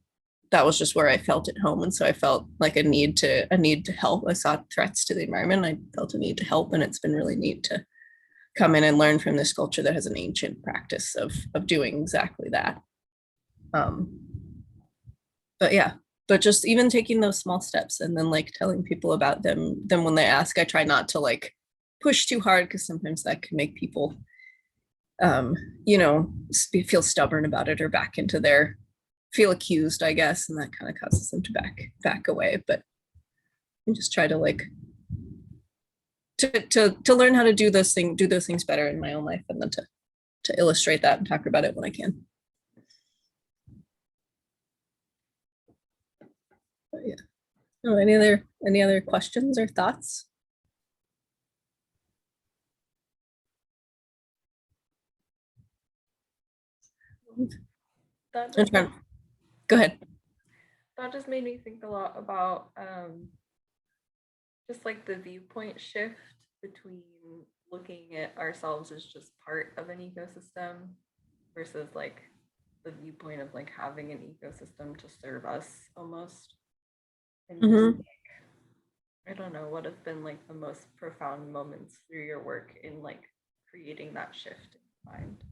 was just where I felt at home. And so I felt like a need to help. I saw threats to the environment. I felt a need to help. And it's been really neat to come in and learn from this culture that has an ancient practice of doing exactly that. But yeah, but just even taking those small steps and then like telling people about them when they ask. I try not to like push too hard, because sometimes that can make people you know, feel stubborn about it or back into their feel accused, I guess, and that kind of causes them to back away. But I just try to like to learn how to do those things better in my own life, and then to illustrate that and talk about it when I can. But yeah. Oh, any other questions or thoughts? That I'm just, trying- Go ahead. that just made me think a lot about just like the viewpoint shift between looking at ourselves as just part of an ecosystem versus like the viewpoint of like having an ecosystem to serve us almost. And just Mhm. like, I don't know, what have been like the most profound moments through your work in like creating that shift in mind?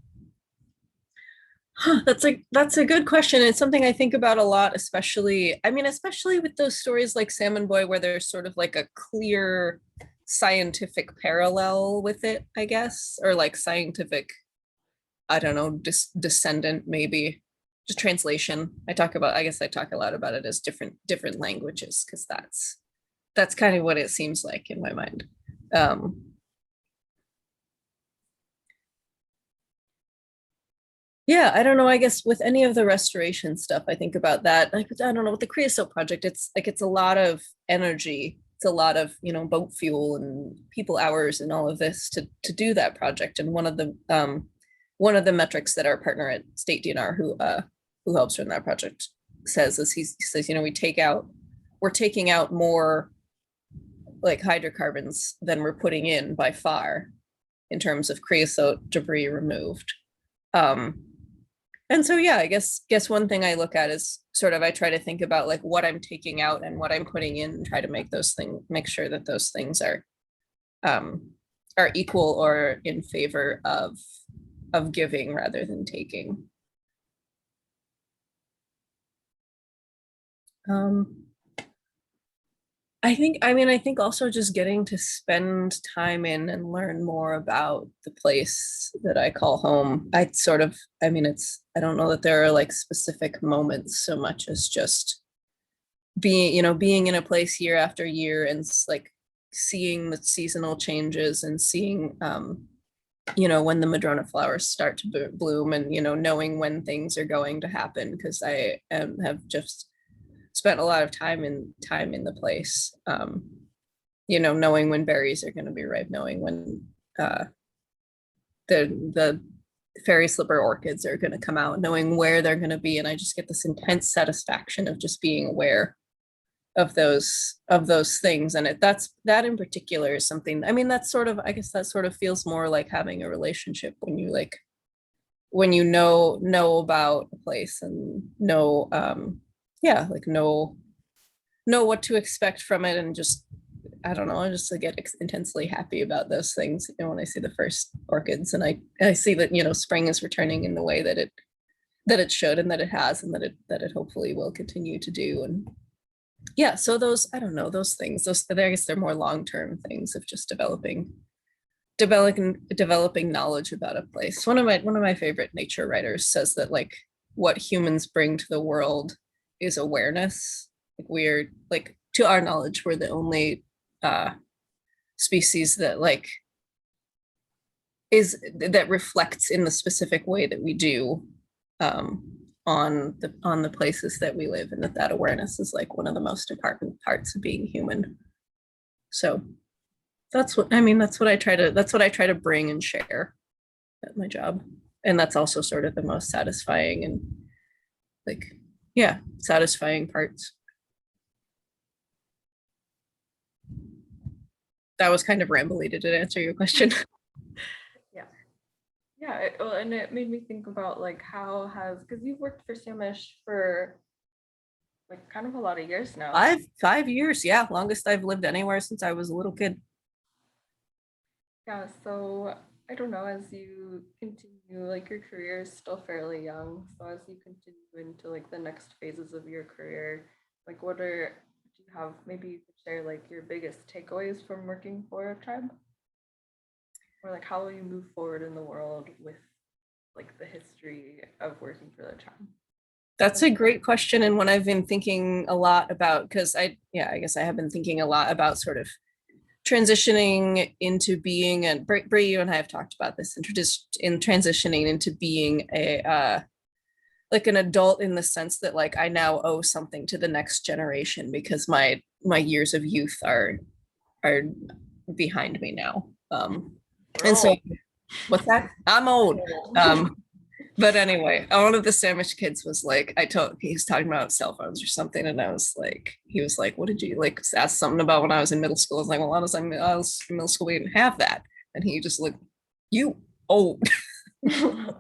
That's a good question. It's something I think about a lot, especially with those stories like Salmon Boy, where there's sort of like a clear scientific parallel with it, I guess, or like scientific, I don't know, descendant, maybe just translation. I talk a lot about it as different languages, because that's kind of what it seems like in my mind. Yeah, I don't know. I guess with any of the restoration stuff, I think about that. Like, I don't know, with the Creosote project, it's a lot of energy. It's a lot of, you know, boat fuel and people hours and all of this to do that project. And one of the metrics that our partner at State DNR, who helps run that project, says is he says, you know, we're taking out more like hydrocarbons than we're putting in by far in terms of creosote debris removed. And so, yeah, I guess one thing I look at is sort of, I try to think about like what I'm taking out and what I'm putting in, and try to make sure that those things are equal or in favor of giving rather than taking. I think also just getting to spend time in and learn more about the place that I call home. I don't know that there are like specific moments so much as just being in a place year after year and like seeing the seasonal changes and seeing, when the madrona flowers start to bloom, and, knowing when things are going to happen, because I have just spent a lot of time in the place, knowing when berries are going to be ripe, knowing when the fairy slipper orchids are going to come out, knowing where they're going to be. And I just get this intense satisfaction of just being aware of those things. And that in particular is something, that's sort of, I guess that sort of feels more like having a relationship when you know about a place and know know what to expect from it, and just, I don't know, just to get intensely happy about those things. You know, when I see the first orchids and I see that, you know, spring is returning in the way that it should, and that it has, and that it hopefully will continue to do. And yeah, so those, I don't know, those things, those, I guess they're more long-term things of just developing knowledge about a place. One of my favorite nature writers says that, like, what humans bring to the world is awareness. Like, we're, like, to our knowledge, we're the only species that, like, that reflects in the specific way that we do on the places that we live, and that awareness is, like, one of the most important parts of being human. So that's what I try to bring and share at my job. And that's also sort of the most satisfying and, like, yeah, satisfying parts. That was kind of rambly. Did it answer your question? Yeah, well, and it made me think about, like, how has, because you've worked for Samish for, like, kind of a lot of years now. 5 years, yeah, longest I've lived anywhere since I was a little kid. Yeah, so I don't know, as you continue, like, your career is still fairly young, so as you continue into, like, the next phases of your career, like, do you have, maybe you could share, like, your biggest takeaways from working for a tribe? Or, like, how will you move forward in the world with, like, the history of working for the tribe? That's a great question, and one I've been thinking a lot about, because I guess I have been thinking a lot about sort of transitioning into being, and Bri, you and I have talked about this, in transitioning into being a like an adult, in the sense that, like, I now owe something to the next generation, because my years of youth are behind me now. And so, what's that? I'm old. But anyway, one of the Samish kids was like, he was talking about cell phones or something, and he was like, what did you, like, ask something about when I was in middle school? I was like, well, I was in middle school, we didn't have that. And he just looked, you old.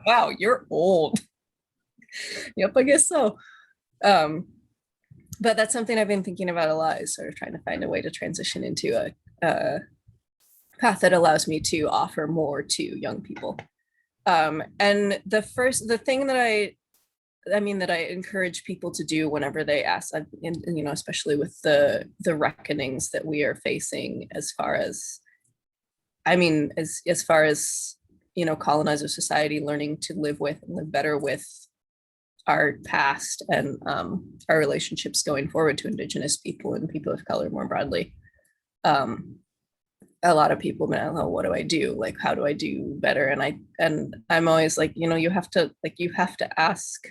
Wow, you're old. Yep, I guess so. But that's something I've been thinking about a lot, is sort of trying to find a way to transition into a path that allows me to offer more to young people. And the thing that I encourage people to do whenever they ask, and, you know, especially with the reckonings that we are facing, as far as you know, colonizer society learning to live with and live better with our past, and our relationships going forward to Indigenous people and people of color more broadly. A lot of people know, what do I do? Like, how do I do better? And I'm always like, you know, you have to ask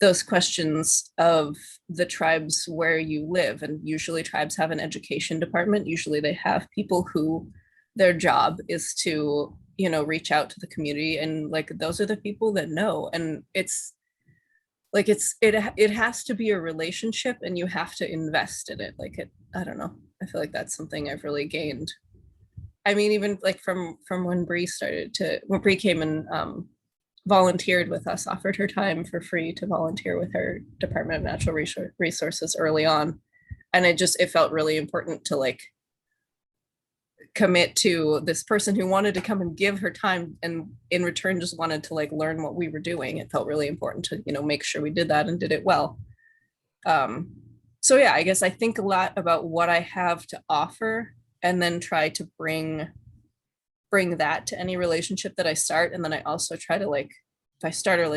those questions of the tribes where you live. And usually tribes have an education department. Usually they have people who their job is to, you know, reach out to the community, and, like, those are the people that know. And it's like, it has to be a relationship, and you have to invest in it. Like, I don't know. I feel like that's something I've really gained. I mean, even, like, from when Bri came and volunteered with us, offered her time for free to volunteer with her Department of Natural Resources early on. And it felt really important to, like, commit to this person who wanted to come and give her time, and in return just wanted to, like, learn what we were doing. It felt really important to, you know, make sure we did that and did it well. So yeah, I guess I think a lot about what I have to offer, and then try to bring that to any relationship that I start. And then I also try to, like, if I start a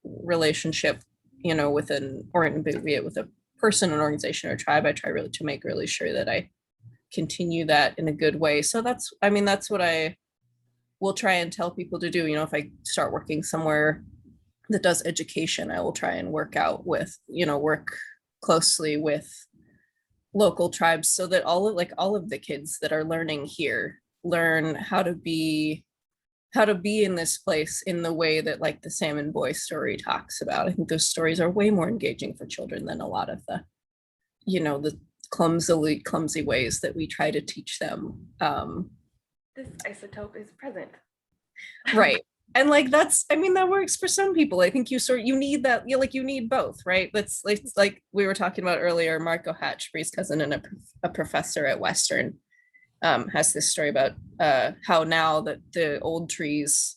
relationship, you know, be it with a person, an organization, or a tribe, I try really to make really sure that I continue that in a good way. So that's what I will try and tell people to do. You know, if I start working somewhere that does education, I will try and work closely with local tribes, so that all of the kids that are learning here learn how to be in this place in the way that, like, the Salmon Boy story talks about. I think those stories are way more engaging for children than a lot of the, you know, the clumsy ways that we try to teach them. This isotope is present. Right. And like that's, I mean, that works for some people. I think you need that, you need both, right? That's like we were talking about earlier. Marco Hatch, Bri's cousin and a professor at Western, has this story about how now that the old trees,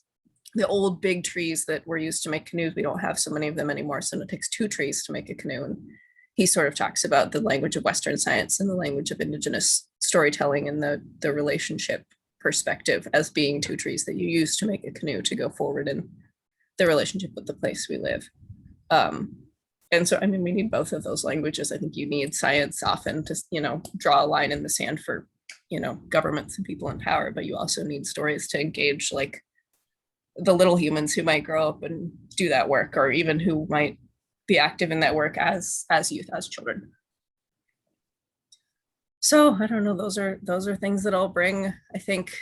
the old big trees that were used to make canoes, we don't have so many of them anymore. So it takes 2 trees to make a canoe. And he sort of talks about the language of Western science and the language of Indigenous storytelling and the relationship perspective as being 2 trees that you use to make a canoe to go forward in the relationship with the place we live. And so, I mean, we need both of those languages. I think you need science often to, draw a line in the sand for, governments and people in power, but you also need stories to engage like the little humans who might grow up and do that work, or even who might be active in that work as youth, as children. So I don't know, those are things that I'll bring. I think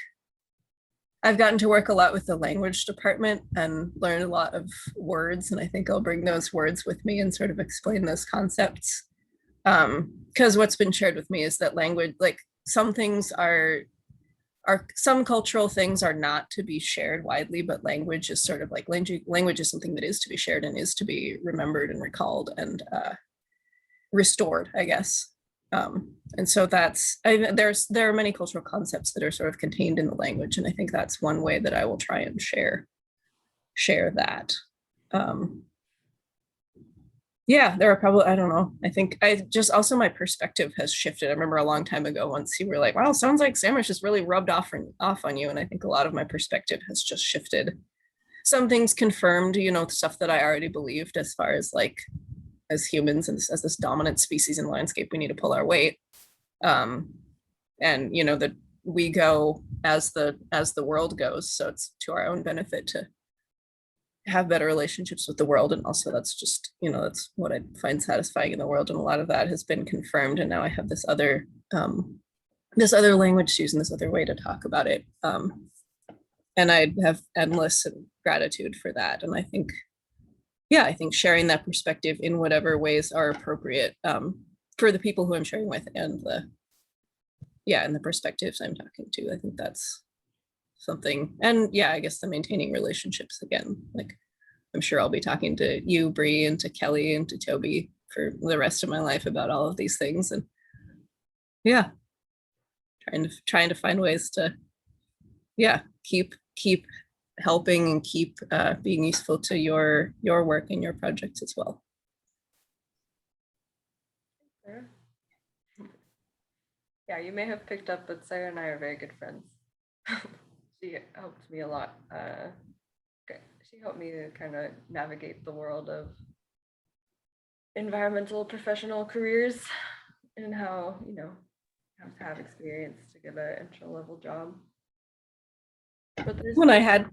I've gotten to work a lot with the language department and learned a lot of words, and I think I'll bring those words with me and sort of explain those concepts. Because what's been shared with me is that language, like some things are some cultural things are not to be shared widely, but language is sort of like language is something that is to be shared and is to be remembered and recalled and restored, I guess. And so there are many cultural concepts that are sort of contained in the language, and I think that's one way that I will try and share that. Yeah, there are probably, I don't know. I think also my perspective has shifted. I remember a long time ago once you were like, wow, sounds like Samish is really rubbed off on you. And I think a lot of my perspective has just shifted. Some things confirmed, stuff that I already believed as far as like, as humans and as this dominant species in the landscape, we need to pull our weight. And that we go as the world goes. So it's to our own benefit to have better relationships with the world. And also that's just, that's what I find satisfying in the world. And a lot of that has been confirmed. And now I have this other language to use and this other way to talk about it. And I have endless gratitude for that. And I think sharing that perspective in whatever ways are appropriate for the people who I'm sharing with and the perspectives I'm talking to, I think that's something. And I guess the maintaining relationships again, like I'm sure I'll be talking to you, Bri, and to Kelly and to Toby for the rest of my life about all of these things. And trying to find ways to keep helping and keep being useful to your work and your projects as well. Yeah, you may have picked up, but Sarah and I are very good friends. She helped me a lot. She helped me to kind of navigate the world of environmental professional careers and how, have to have experience to get an entry level job. But when I had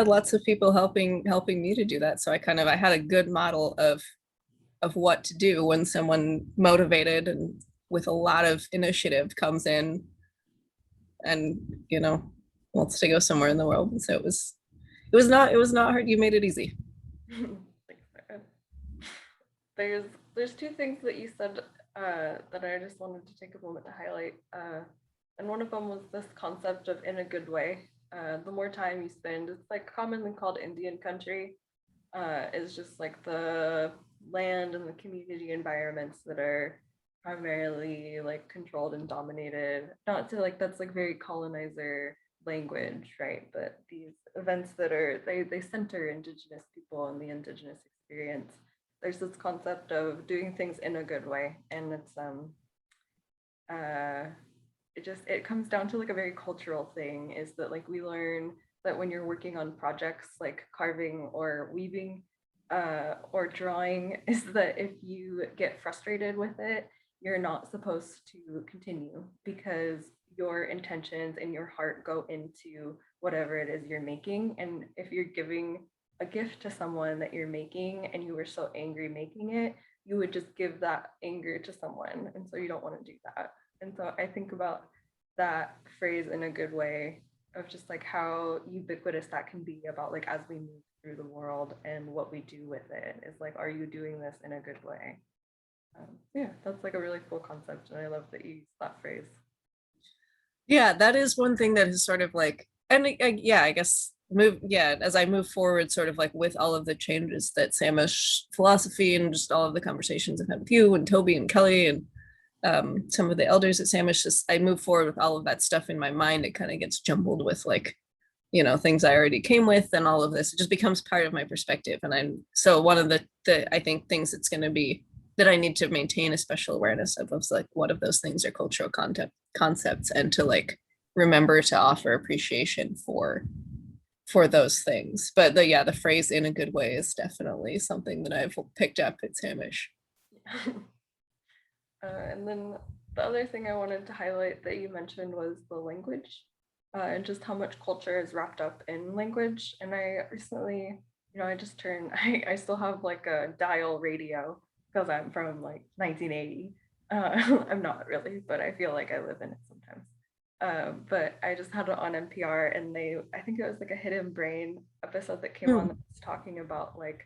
lots of people helping me to do that. So I had a good model of what to do when someone motivated and with a lot of initiative comes in and, wants to go somewhere in the world. And so it was not hard. You made it easy. There's 2 things that you said that I just wanted to take a moment to highlight. And one of them was this concept of in a good way. The more time you spend, it's like commonly called Indian country, is just like the land and the community environments that are primarily like controlled and dominated. Not to like, that's like very colonizer language, right? But these events that are, they center Indigenous people and the Indigenous experience. There's this concept of doing things in a good way. And it's, it comes down to like a very cultural thing, is that like we learn that when you're working on projects like carving or weaving or drawing, is that if you get frustrated with it, you're not supposed to continue because your intentions and your heart go into whatever it is you're making. And if you're giving a gift to someone that you're making and you were so angry making it, you would just give that anger to someone. And so you don't want to do that. And so I think about that phrase in a good way of just like how ubiquitous that can be about like as we move through the world and what we do with it is like, are you doing this in a good way? That's like a really cool concept. And I love that you use that phrase. Yeah, that is one thing that has sort of like and yeah, I guess as I move forward, sort of like with all of the changes that Samish philosophy and just all of the conversations I've had with you and Toby and Kelly and some of the elders at Samish, just I move forward with all of that stuff in my mind. It kind of gets jumbled with like, you know, things I already came with and all of this. It just becomes part of my perspective. And I'm so one of the I think things that's going to be that I need to maintain a special awareness of like what of those things are cultural concepts, and to like remember to offer appreciation for those things. But the phrase "in a good way" is definitely something that I've picked up at Samish. And then the other thing I wanted to highlight that you mentioned was the language, and just how much culture is wrapped up in language. And I recently, I just turned, I still have like a dial radio because I'm from like 1980. I'm not really, but I feel like I live in it sometimes. But I just had it on NPR, and I think it was like a Hidden Brain episode that came on that was talking about like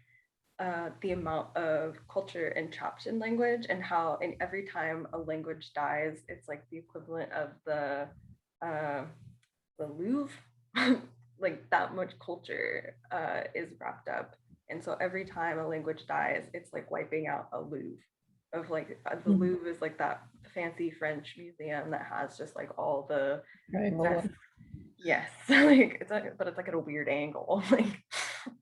the amount of culture entrapped in language, and how in every time a language dies, it's like the equivalent of the Louvre. Like that much culture is wrapped up. And so every time a language dies, it's like wiping out a Louvre of like the Louvre is like that fancy French museum that has just like all the yes, like it's like, but it's like at a weird angle, like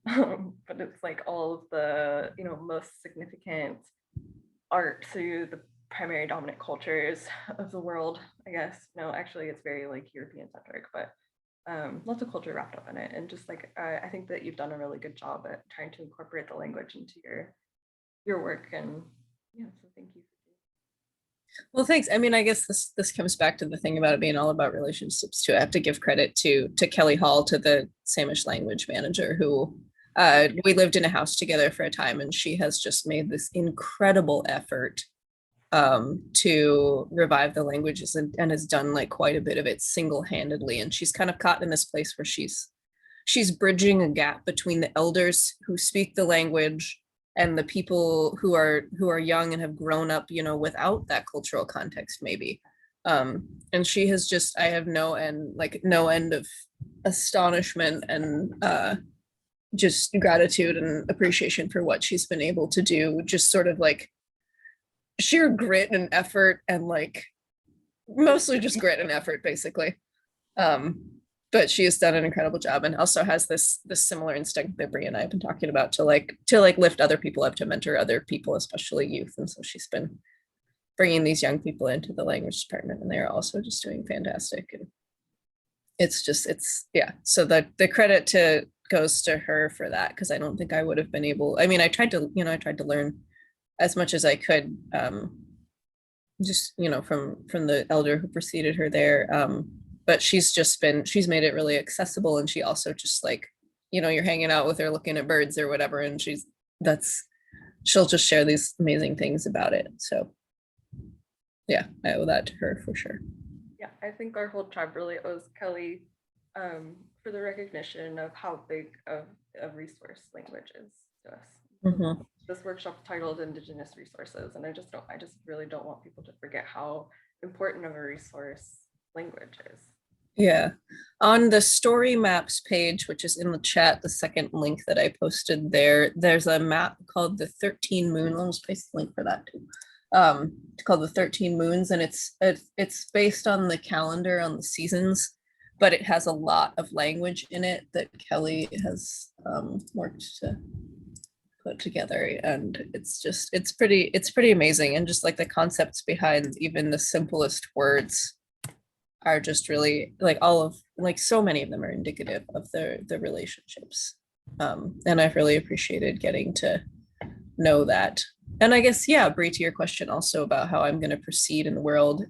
but it's like all of the most significant art through the primary dominant cultures of the world, I guess. No, actually it's very like European centric, but lots of culture wrapped up in it. And just like I think that you've done a really good job at trying to incorporate the language into your work. And yeah, so thank you. Well, thanks. I mean, I guess this comes back to the thing about it being all about relationships too. I have to give credit to Kelly Hall, to the Samish language manager, who we lived in a house together for a time, and she has just made this incredible effort to revive the languages, and has done like quite a bit of it single-handedly. And she's kind of caught in this place where she's bridging a gap between the elders who speak the language and the people who are young and have grown up, without that cultural context, maybe. And she has just, I have no end of astonishment and just gratitude and appreciation for what she's been able to do. Just sort of like sheer grit and effort, and like mostly just grit and effort, basically. But she has done an incredible job, and also has this similar instinct that Bri and I have been talking about to lift other people up, to mentor other people, especially youth. And so she's been bringing these young people into the language department, and they're also just doing fantastic. And so the credit goes to her for that, because I don't think I would have been able. I mean, I tried to learn as much as I could, just from the elder who preceded her there. But she's made it really accessible. And she also just like, you're hanging out with her looking at birds or whatever, and she'll just share these amazing things about it. So yeah, I owe that to her for sure. Yeah, I think our whole tribe really owes Kelly for the recognition of how big of a resource language is to us. Mm-hmm. This workshop titled Indigenous Resources, and I just really don't want people to forget how important of a resource language is. Yeah. On the story maps page, which is in the chat, the second link that I posted there's a map called the 13 Moon. I'll just paste the link for that too. It's called the 13 Moons, and it's based on the calendar, on the seasons, but it has a lot of language in it that Kelly has worked to put together. And it's pretty amazing. And just like the concepts behind even the simplest words are just really like so many of them are indicative of the relationships. And I've really appreciated getting to know that. And I guess, yeah, Bri, to your question also about how I'm going to proceed in the world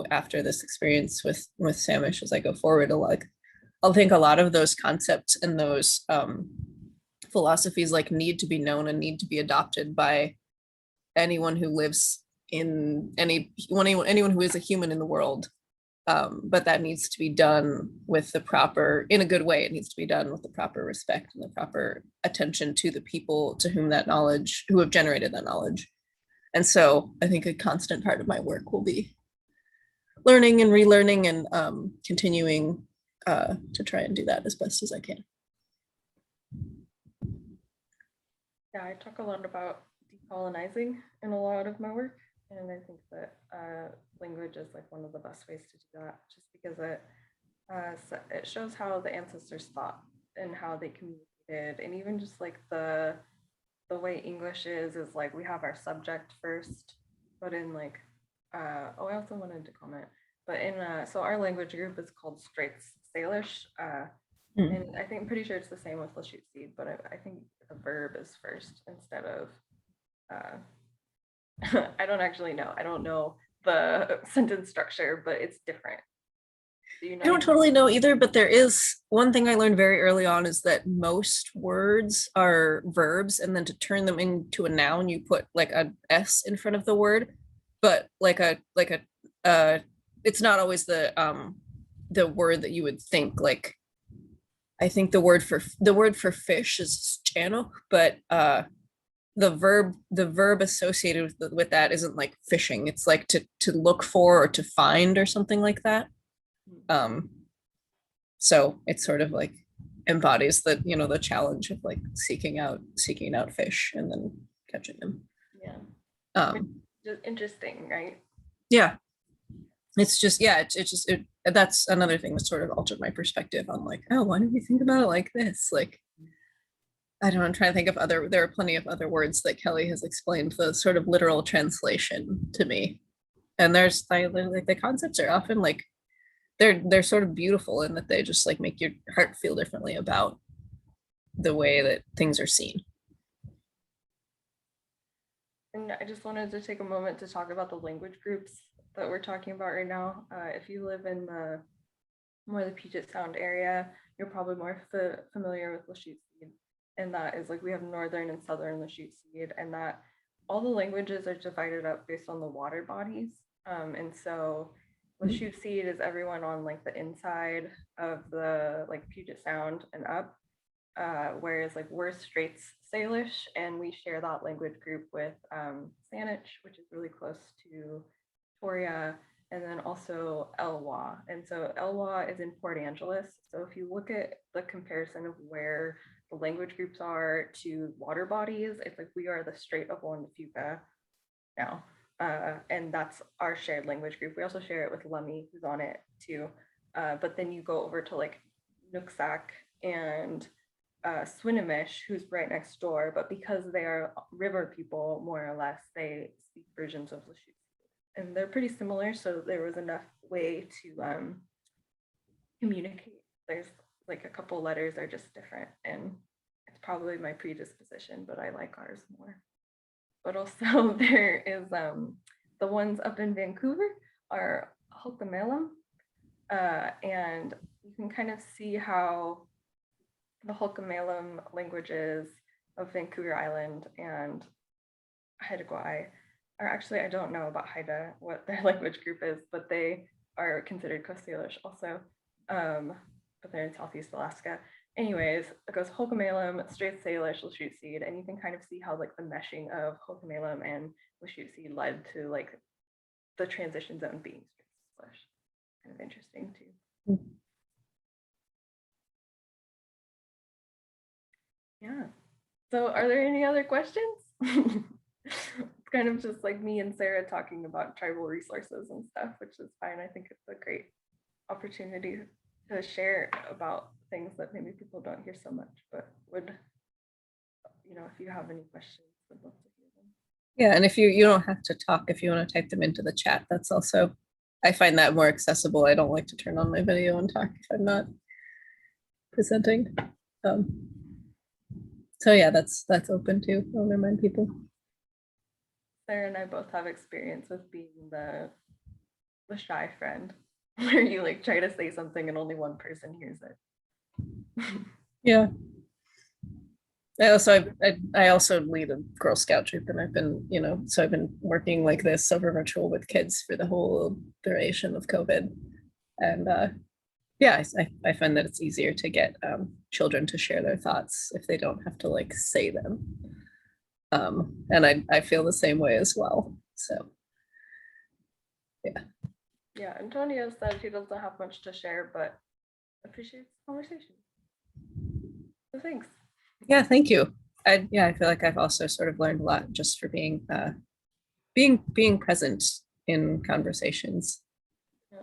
after this experience with Samish as I go forward, I'll think a lot of those concepts and those philosophies need to be known and need to be adopted by anyone who lives in anyone who is a human in the world. But that needs to be done in a good way. It needs to be done with the proper respect and the proper attention to the people to whom who have generated that knowledge. And so I think a constant part of my work will be learning and relearning and continuing to try and do that as best as I can. Yeah, I talk a lot about decolonizing in a lot of my work, and I think that language is like one of the best ways to do that, just because it shows how the ancestors thought and how they communicated, and even just like the way English is like we have our subject first, but in like oh, I also wanted to comment, but in so our language group is called Straits Salish, and I think I'm pretty sure it's the same with Lachute Seed, but I think the verb is first instead of I don't actually know. I don't know the sentence structure, but it's different. Do you know? I don't totally know either, but there is one thing I learned very early on is that most words are verbs, and then to turn them into a noun, you put like a S in front of the word, but it's not always the word that you would think. Like, I think the word for fish is chano, but the verb associated with that isn't like fishing. It's like to look for or to find or something like that. So it sort of like embodies the, you know, the challenge of like seeking out fish and then catching them. Yeah. Just interesting, right? Yeah. It's just, yeah, that's another thing that sort of altered my perspective on like, oh, why don't we think about it like this? Like, I don't know, I'm trying to think of there are plenty of other words that Kelly has explained the sort of literal translation to me. And there's like the concepts are often like, they're sort of beautiful in that they just like make your heart feel differently about the way that things are seen. And I just wanted to take a moment to talk about the language groups that we're talking about right now. If you live in more the Puget Sound area, you're probably more familiar with Lachute Seed. And that is like we have northern and southern Lachute Seed, and that all the languages are divided up based on the water bodies. And so Lachute Seed is everyone on like the inside of the like Puget Sound and up, whereas like we're Straits Salish, and we share that language group with Saanich, which is really close to Toria, and then also Elwha. And so Elwha is in Port Angeles. So if you look at the comparison of where the language groups are to water bodies, it's like we are the Strait of Juan de Fuca now. And that's our shared language group. We also share it with Lummi, who's on it too. But then you go over to like Nooksack and Swinomish, who's right next door, but because they are river people, more or less, they speak versions of Lachute. And they're pretty similar, so there was enough way to communicate. There's like a couple letters are just different, and it's probably my predisposition, but I like ours more. But also there is the ones up in Vancouver are Hulkamelam, and you can kind of see how the Hulkamelam languages of Vancouver Island and Haida Gwaii are actually, I don't know about Haida, what their language group is, but they are considered Coast Salish also, but they're in Southeast Alaska. Anyways, it goes Hulkamelam, Straits Salish, Lachute Seed, and you can kind of see how like the meshing of Hulkamelam and Lachute Seed led to like the transition zone being Straits Salish. Kind of interesting too. Yeah. So are there any other questions? It's kind of just like me and Sarah talking about tribal resources and stuff, which is fine. I think it's a great opportunity to share about things that maybe people don't hear so much, but would, you know, if you have any questions, would love to hear them. Yeah, and if you don't have to talk, if you want to type them into the chat, that's also, I find that more accessible. I don't like to turn on my video and talk if I'm not presenting. So yeah, that's open too. I'll remind people. Sarah and I both have experience with being the shy friend, where you like try to say something and only one person hears it. Yeah. I also lead a Girl Scout troop, and I've been, you know, so I've been working like this over virtual with kids for the whole duration of COVID. And yeah, I find that it's easier to get children to share their thoughts if they don't have to like say them. And I feel the same way as well. So yeah. Yeah, Antonio said he doesn't have much to share, but appreciates the conversation. So thanks. Yeah, thank you. I feel like I've also sort of learned a lot just for being present in conversations. Yeah.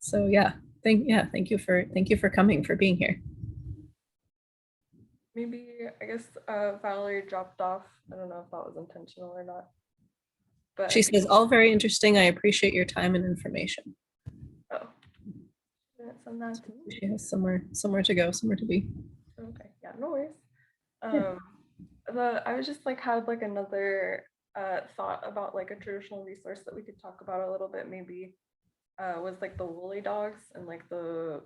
So yeah, thank you for coming, for being here. Maybe, I guess Valerie dropped off. I don't know if that was intentional or not. But She says, all very interesting. I appreciate your time and information. oh, send that to me. She has somewhere to go, somewhere to be. Okay, yeah, no worries. Yeah. I was just like had like another thought about like a traditional resource that we could talk about a little bit, maybe was like the woolly dogs and like the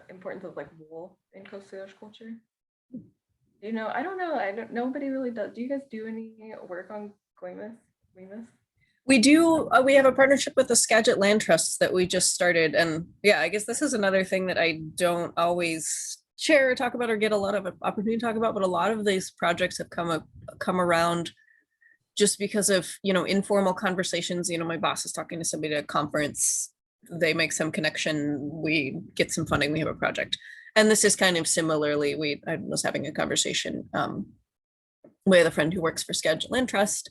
importance of like wool in Coast Salish culture. You know, I don't know. Nobody really does. Do you guys do any work on Guaymas? We do. We have a partnership with the Skagit Land Trusts that we just started, and yeah, I guess this is another thing that I don't always share or talk about or get a lot of opportunity to talk about. But a lot of these projects have come around just because of, you know, informal conversations. You know, my boss is talking to somebody at a conference. They make some connection. We get some funding. We have a project, and this is kind of similarly. I was having a conversation with a friend who works for Skagit Land Trust.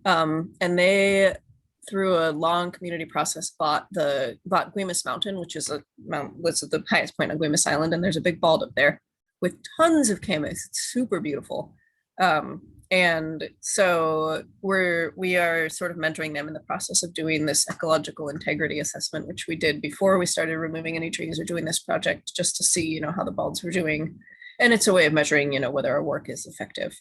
And they, through a long community process, bought Guaymas Mountain, which is was the highest point on Guaymas Island, and there's a big bald up there with tons of camas. It's super beautiful. And so we are sort of mentoring them in the process of doing this ecological integrity assessment, which we did before we started removing any trees or doing this project, just to see, you know, how the balds were doing. And it's a way of measuring, you know, whether our work is effective.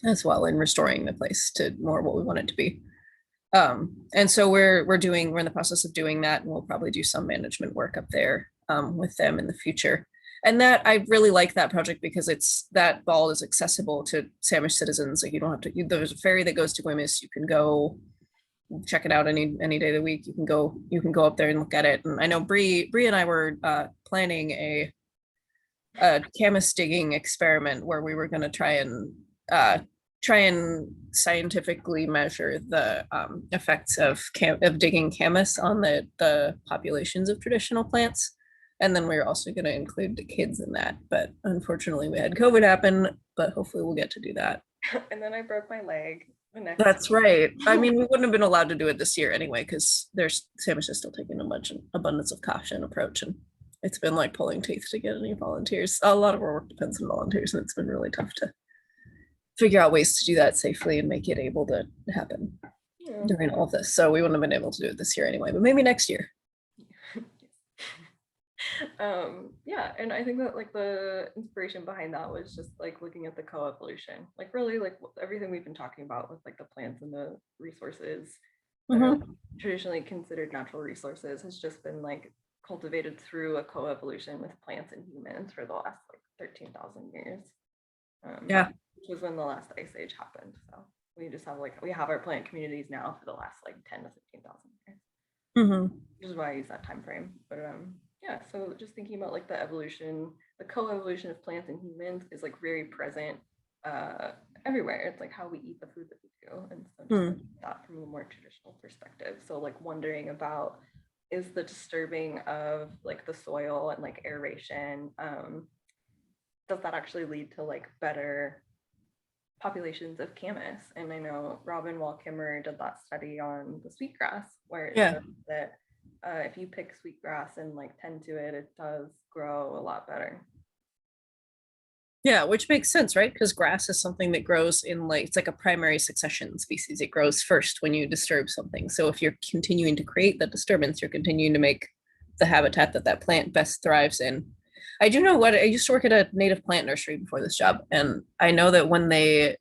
As well in restoring the place to more what we want it to be. And so we're in the process of doing that, and we'll probably do some management work up there with them in the future. And that I really like that project because that bald is accessible to Samish citizens. Like, you don't have to. There's a ferry that goes to Guaymas. You can go check it out any day of the week. You can go up there and look at it. And I know Bri and I were planning a camas digging experiment where we were going to try and scientifically measure the effects of digging camas on the populations of traditional plants. And then we were also going to include the kids in that. But unfortunately, we had COVID happen, but hopefully we'll get to do that. And then I broke my leg. That's right. I mean, we wouldn't have been allowed to do it this year anyway, because Samish is still taking a much abundance of caution approach. And it's been like pulling teeth to get any volunteers. A lot of our work depends on volunteers, and it's been really tough to figure out ways to do that safely and make it able to happen during all of this. So we wouldn't have been able to do it this year anyway, but maybe next year. Yeah, and I think that like the inspiration behind that was just like looking at the coevolution, like really like everything we've been talking about with like the plants and the resources that are traditionally considered natural resources has just been like cultivated through a coevolution with plants and humans for the last like 13,000 years. Yeah, which was when the last ice age happened. So we have our plant communities now for the last like 10 to 15,000 years, which is why I use that time frame. But yeah, so just thinking about like the co-evolution of plants and humans is like very present everywhere. It's like how we eat the food that we do, and so just that from a more traditional perspective. So like wondering about, is the disturbing of like the soil and like aeration, does that actually lead to like better populations of camas? And I know Robin Wall-Kimmer did that study on the sweetgrass, where it shows that if you pick sweetgrass and like tend to it, it does grow a lot better. Yeah, which makes sense, right? Because grass is something that grows in it's like a primary succession species. It grows first when you disturb something. So if you're continuing to create the disturbance, you're continuing to make the habitat that plant best thrives in. I do know I used to work at a native plant nursery before this job, and I know that when they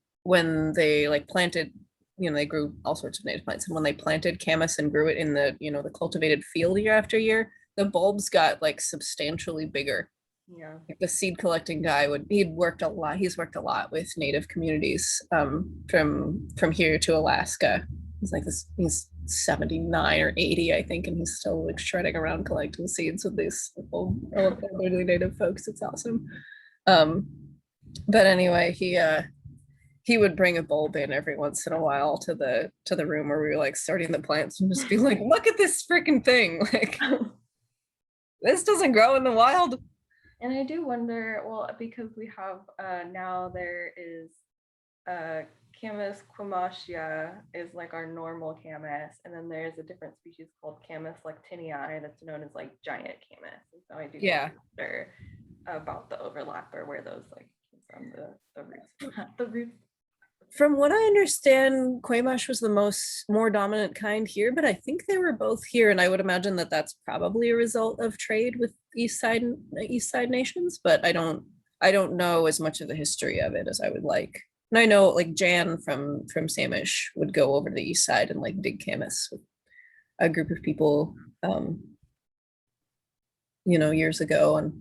like planted, you know, they grew all sorts of native plants, and when they planted camas and grew it in the, you know, the cultivated field year after year, the bulbs got like substantially bigger. Yeah, the seed collecting guy he's worked a lot with native communities from here to Alaska. He's 79 or 80, I think, and he's still like shredding around collecting seeds with these elderly native folks. It's awesome. But anyway, he would bring a bulb in every once in a while to the room where we were like starting the plants and just be like, look at this freaking thing. Like, This doesn't grow in the wild. And I do wonder, well, because we have now there is Camus quamashia is like our normal camas, and then there's a different species called Camus lectinii that's known as like giant camas. And so I do wonder about the overlap or where those like came from, the roots. The roots. From what I understand, Quamash was the more dominant kind here, but I think they were both here, and I would imagine that that's probably a result of trade with East Side nations. But I don't know as much of the history of it as I would like. And I know like Jan from Samish would go over to the East Side and like dig camas with a group of people, years ago, and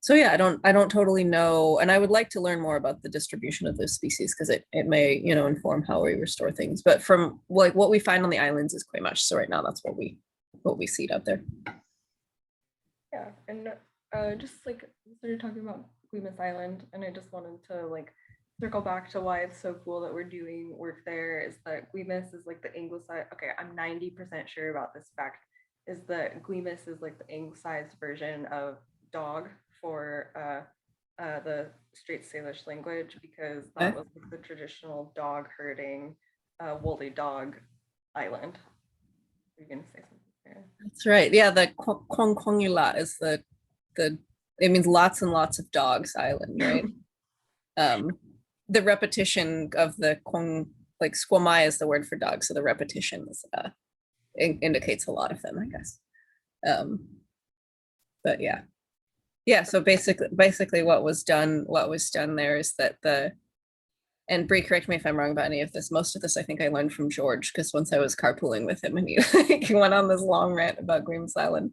so yeah, I don't totally know, and I would like to learn more about the distribution of those species because it may inform how we restore things. But from like what we find on the islands is Quamash, so right now that's what we seed out there. Yeah, and just like we started talking about Guimas Island, and I just wanted to like circle back to why it's so cool that we're doing work there. Is that Guimas is like the anglicized? Okay, I'm 90% sure about this fact. Is that Guimas is like the anglicized version of dog for the Straight Salish language, because that was like the traditional dog herding, woolly dog island. You're gonna say something there? That's right. Yeah, the Kwangkwangula is the it means lots and lots of dogs island, right? The repetition of the Kwang, like squamai is the word for dog, so the repetition is, indicates a lot of them, I guess. But yeah, so basically what was done there is that and Bri, correct me if I'm wrong about any of this, most of this I think I learned from George, because once I was carpooling with him and he went on this long rant about Guimas Island.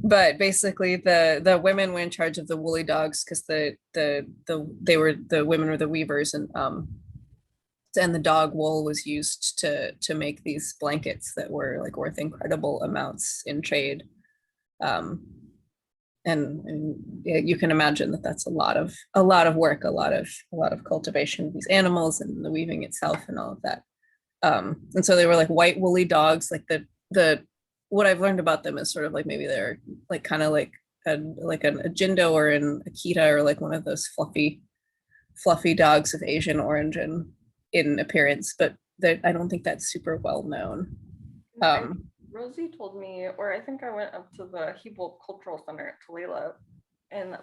But basically the women were in charge of the woolly dogs because the women were the weavers, and the dog wool was used to make these blankets that were like worth incredible amounts in trade. And you can imagine that that's a lot of work, a lot of cultivation of these animals and the weaving itself and all of that. And so they were like white woolly dogs. Like the what I've learned about them is sort of like maybe they're like kind of like an Ajindo or an Akita, or like one of those fluffy dogs of Asian origin in appearance, but I don't think that's super well known. Rosie told me, or I think I went up to the Hebel Cultural Center at Tulalip and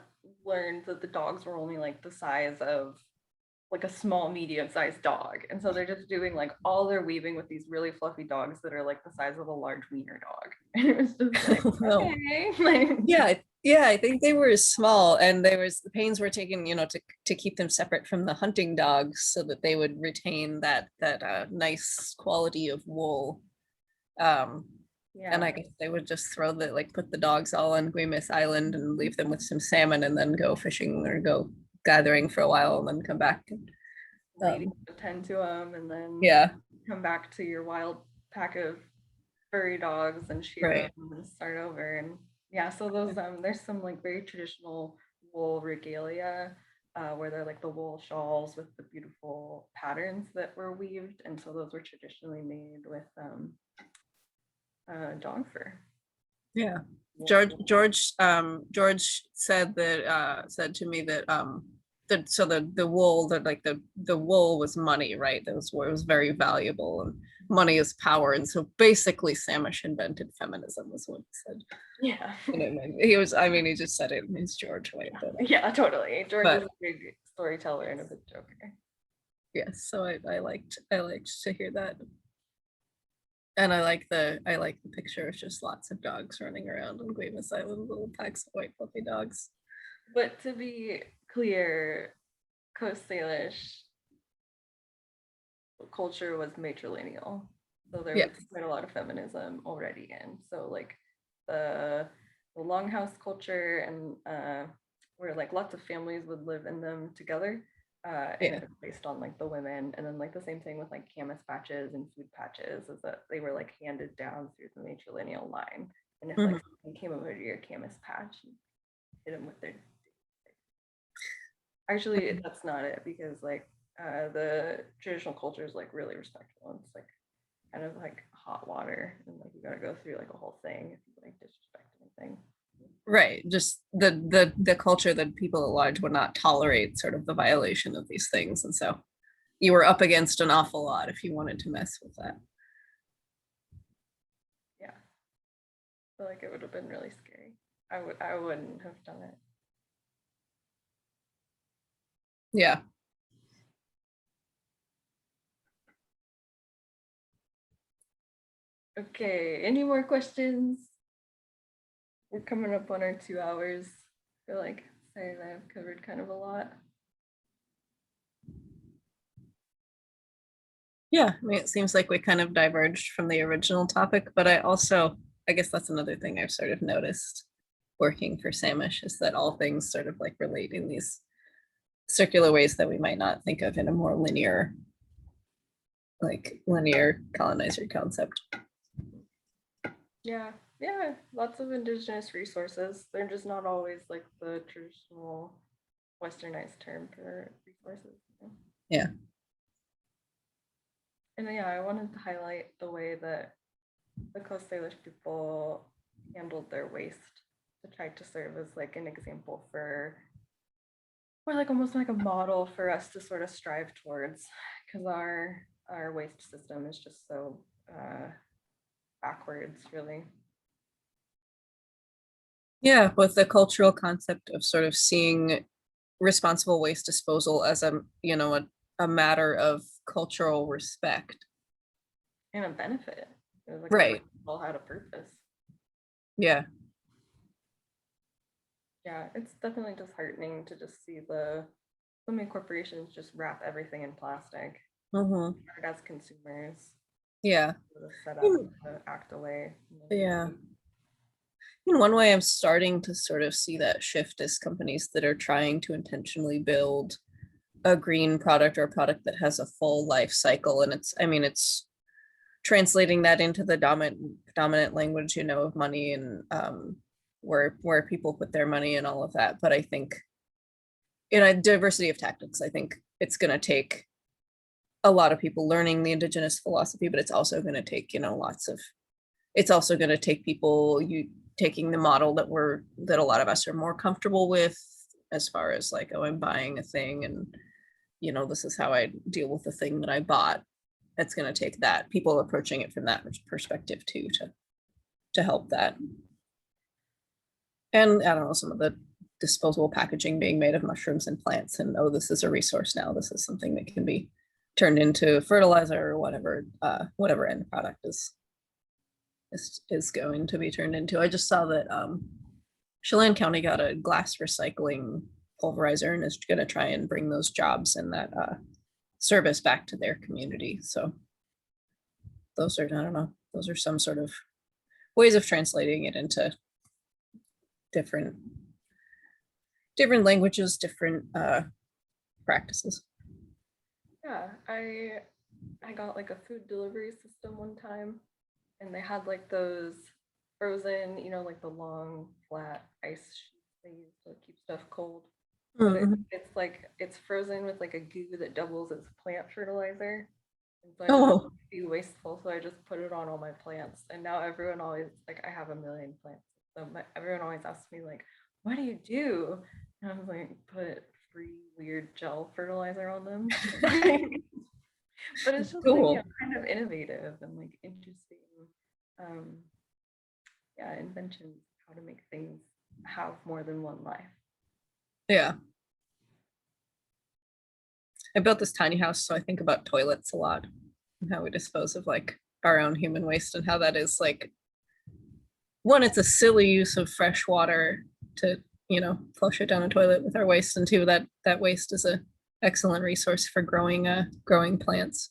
learned that the dogs were only like the size of like a small, medium-sized dog. And so they're just doing like all their weaving with these really fluffy dogs that are like the size of a large wiener dog. And it was just like, okay. Yeah, I think they were small, and the pains were taken, to keep them separate from the hunting dogs so that they would retain that nice quality of wool. And I guess they would just put the dogs all on Guimas Island and leave them with some salmon, and then go fishing or go gathering for a while and then come back and attend to them, and then come back to your wild pack of furry dogs and shear them and start over. And so those there's some like very traditional wool regalia where they're like the wool shawls with the beautiful patterns that were weaved, and so those were traditionally made with dog fur. Yeah, George said to me that the wool, that like the wool was money, right? It was very valuable, and money is power, and so basically Samish invented feminism, was what he said. Yeah, he just said it in his George way. But, yeah, totally. George is a big storyteller and a big joker. Yes, so I liked to hear that. And I like the picture of just lots of dogs running around on Guimas Island, little packs of white fluffy dogs. But to be clear, Coast Salish culture was matrilineal, so there was quite a lot of feminism already in. So like the longhouse culture, and where like lots of families would live in them together. And it was based on like the women, and then like the same thing with like camas patches and food patches, is that they were like handed down through the matrilineal line. And if like someone came over to your camas patch and hit them with their, actually that's not it, because like the traditional culture is like really respectful. It's like kind of like hot water, and like you got to go through like a whole thing if you like disrespect anything. Right. Just the culture that people at large would not tolerate sort of the violation of these things. And so you were up against an awful lot if you wanted to mess with that. Yeah. I feel like it would have been really scary. I wouldn't have done it. Yeah. Okay, any more questions? We're coming up on our 2 hours. I feel like Sarah and I have covered kind of a lot. Yeah, I mean, it seems like we kind of diverged from the original topic, but I guess that's another thing I've sort of noticed working for Samish is that all things sort of like relate in these circular ways that we might not think of in a more linear colonizer concept. Yeah, lots of indigenous resources. They're just not always like the traditional westernized term for resources. Yeah. And yeah, I wanted to highlight the way that the Coast Salish people handled their waste to try to serve as like an example for, or like almost like a model for us to sort of strive towards, because our waste system is just so backwards, really. Yeah, with the cultural concept of sort of seeing responsible waste disposal as a matter of cultural respect. And a benefit. It was like right. all had a purpose. Yeah. Yeah, it's definitely disheartening to just see so many corporations just wrap everything in plastic. As consumers. Yeah. Set up to act away. Yeah. In one way, I'm starting to sort of see that shift as companies that are trying to intentionally build a green product or a product that has a full life cycle. And it's translating that into the dominant language, of money and where people put their money and all of that. But I think in a diversity of tactics, I think it's going to take a lot of people learning the indigenous philosophy, but it's also going to take, it's also going to take people taking the model that a lot of us are more comfortable with, as far as like, oh, I'm buying a thing and, this is how I deal with the thing that I bought. It's going to take that, people approaching it from that perspective too, to help that. And I don't know, some of the disposable packaging being made of mushrooms and plants, and oh, this is a resource now. This is something that can be turned into fertilizer or whatever end product is going to be turned into. I just saw that Chelan County got a glass recycling pulverizer and is going to try and bring those jobs and that service back to their community. So those are some sort of ways of translating it into different languages, different practices. Yeah, I got like a food delivery system one time, and they had like those frozen, like the long flat ice sheets they use to keep stuff cold. But it's frozen with like a goo that doubles as plant fertilizer. And so I just be wasteful, so I just put it on all my plants. And now everyone always, like, I have 1 million plants, so everyone always asks me like, what do you do? And I was like, put free weird gel fertilizer on them. But it's just cool. Like, kind of innovative and like interesting inventions, how to make things have more than one life. Yeah. I built this tiny house, so I think about toilets a lot and how we dispose of like our own human waste, and how that is like, one, it's a silly use of fresh water to, flush it down a toilet with our waste, and two, that waste is a excellent resource for growing plants.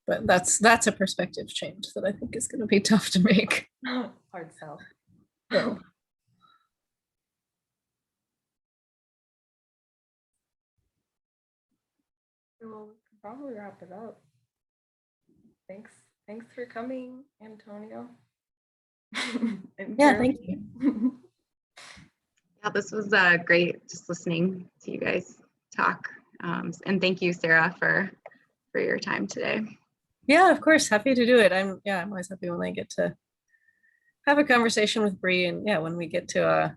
But that's a perspective change that I think is going to be tough to make. Hard sell. Yeah. Well, we can probably wrap it up. Thanks for coming, Antonio. Yeah, thank you. Yeah, this was great, just listening to you guys talk. And thank you, Sarah, for your time today. Yeah, of course, happy to do it. I'm always happy when I get to have a conversation with Bri, and yeah, when we get to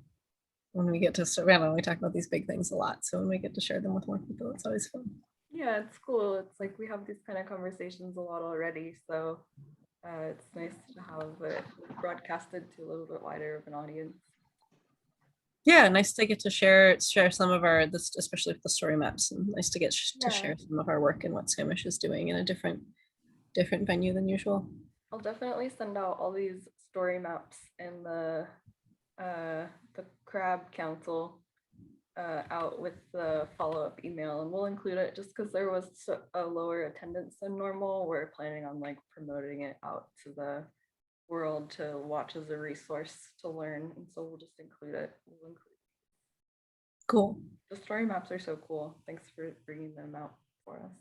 we talk about these big things a lot. So when we get to share them with more people, it's always fun. Yeah, it's cool. It's like we have these kind of conversations a lot already. So it's nice to have it broadcasted to a little bit wider of an audience. Yeah, nice to get to share some of our, especially with the story maps, and nice to get to share some of our work and what Samish is doing in a different venue than usual. I'll definitely send out all these story maps and the Crab Council out with the follow-up email, and we'll include it just because there was a lower attendance than normal. We're planning on like promoting it out to the world to watch as a resource to learn, and so we'll just include it. Cool. The story maps are so cool. Thanks for bringing them out for us.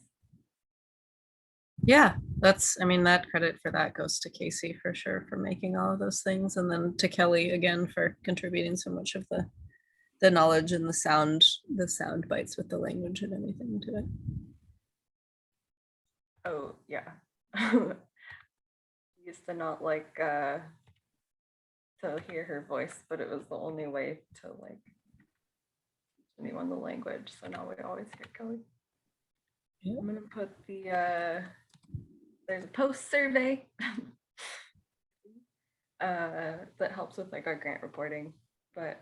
Yeah, that credit for that goes to Casey for sure for making all of those things, and then to Kelly again for contributing so much of the knowledge and the sound bites with the language and everything to it. Oh yeah. Used to not like to hear her voice, but it was the only way to like teach anyone the language. So now we always hear Kelly. Yeah. I'm gonna put the there's a post survey that helps with like our grant reporting, but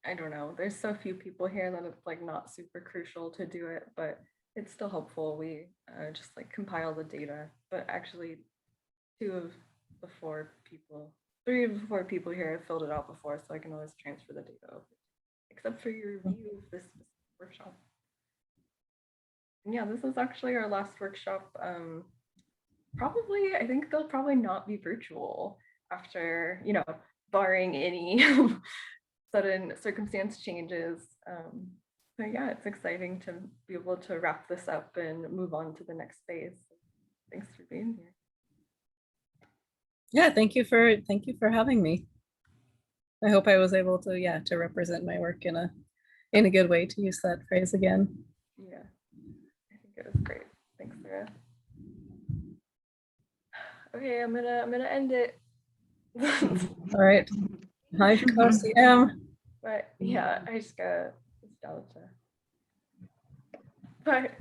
I don't know. There's so few people here that it's like not super crucial to do it, but it's still helpful. We just like compile the data, but actually 3 of the 4 people here have filled it out before, so I can always transfer the data over, except for your review of this workshop. And yeah, this is actually our last workshop. Probably, I think they'll probably not be virtual after, barring any sudden circumstance changes. So yeah, it's exciting to be able to wrap this up and move on to the next phase. Thanks for being here. Yeah, thank you for having me. I hope I was able to represent my work in a good way, to use that phrase again. Yeah, I think it was great. Thanks, Sarah. Okay, I'm gonna end it. All right. Hi, CM. But yeah, I just got Bye.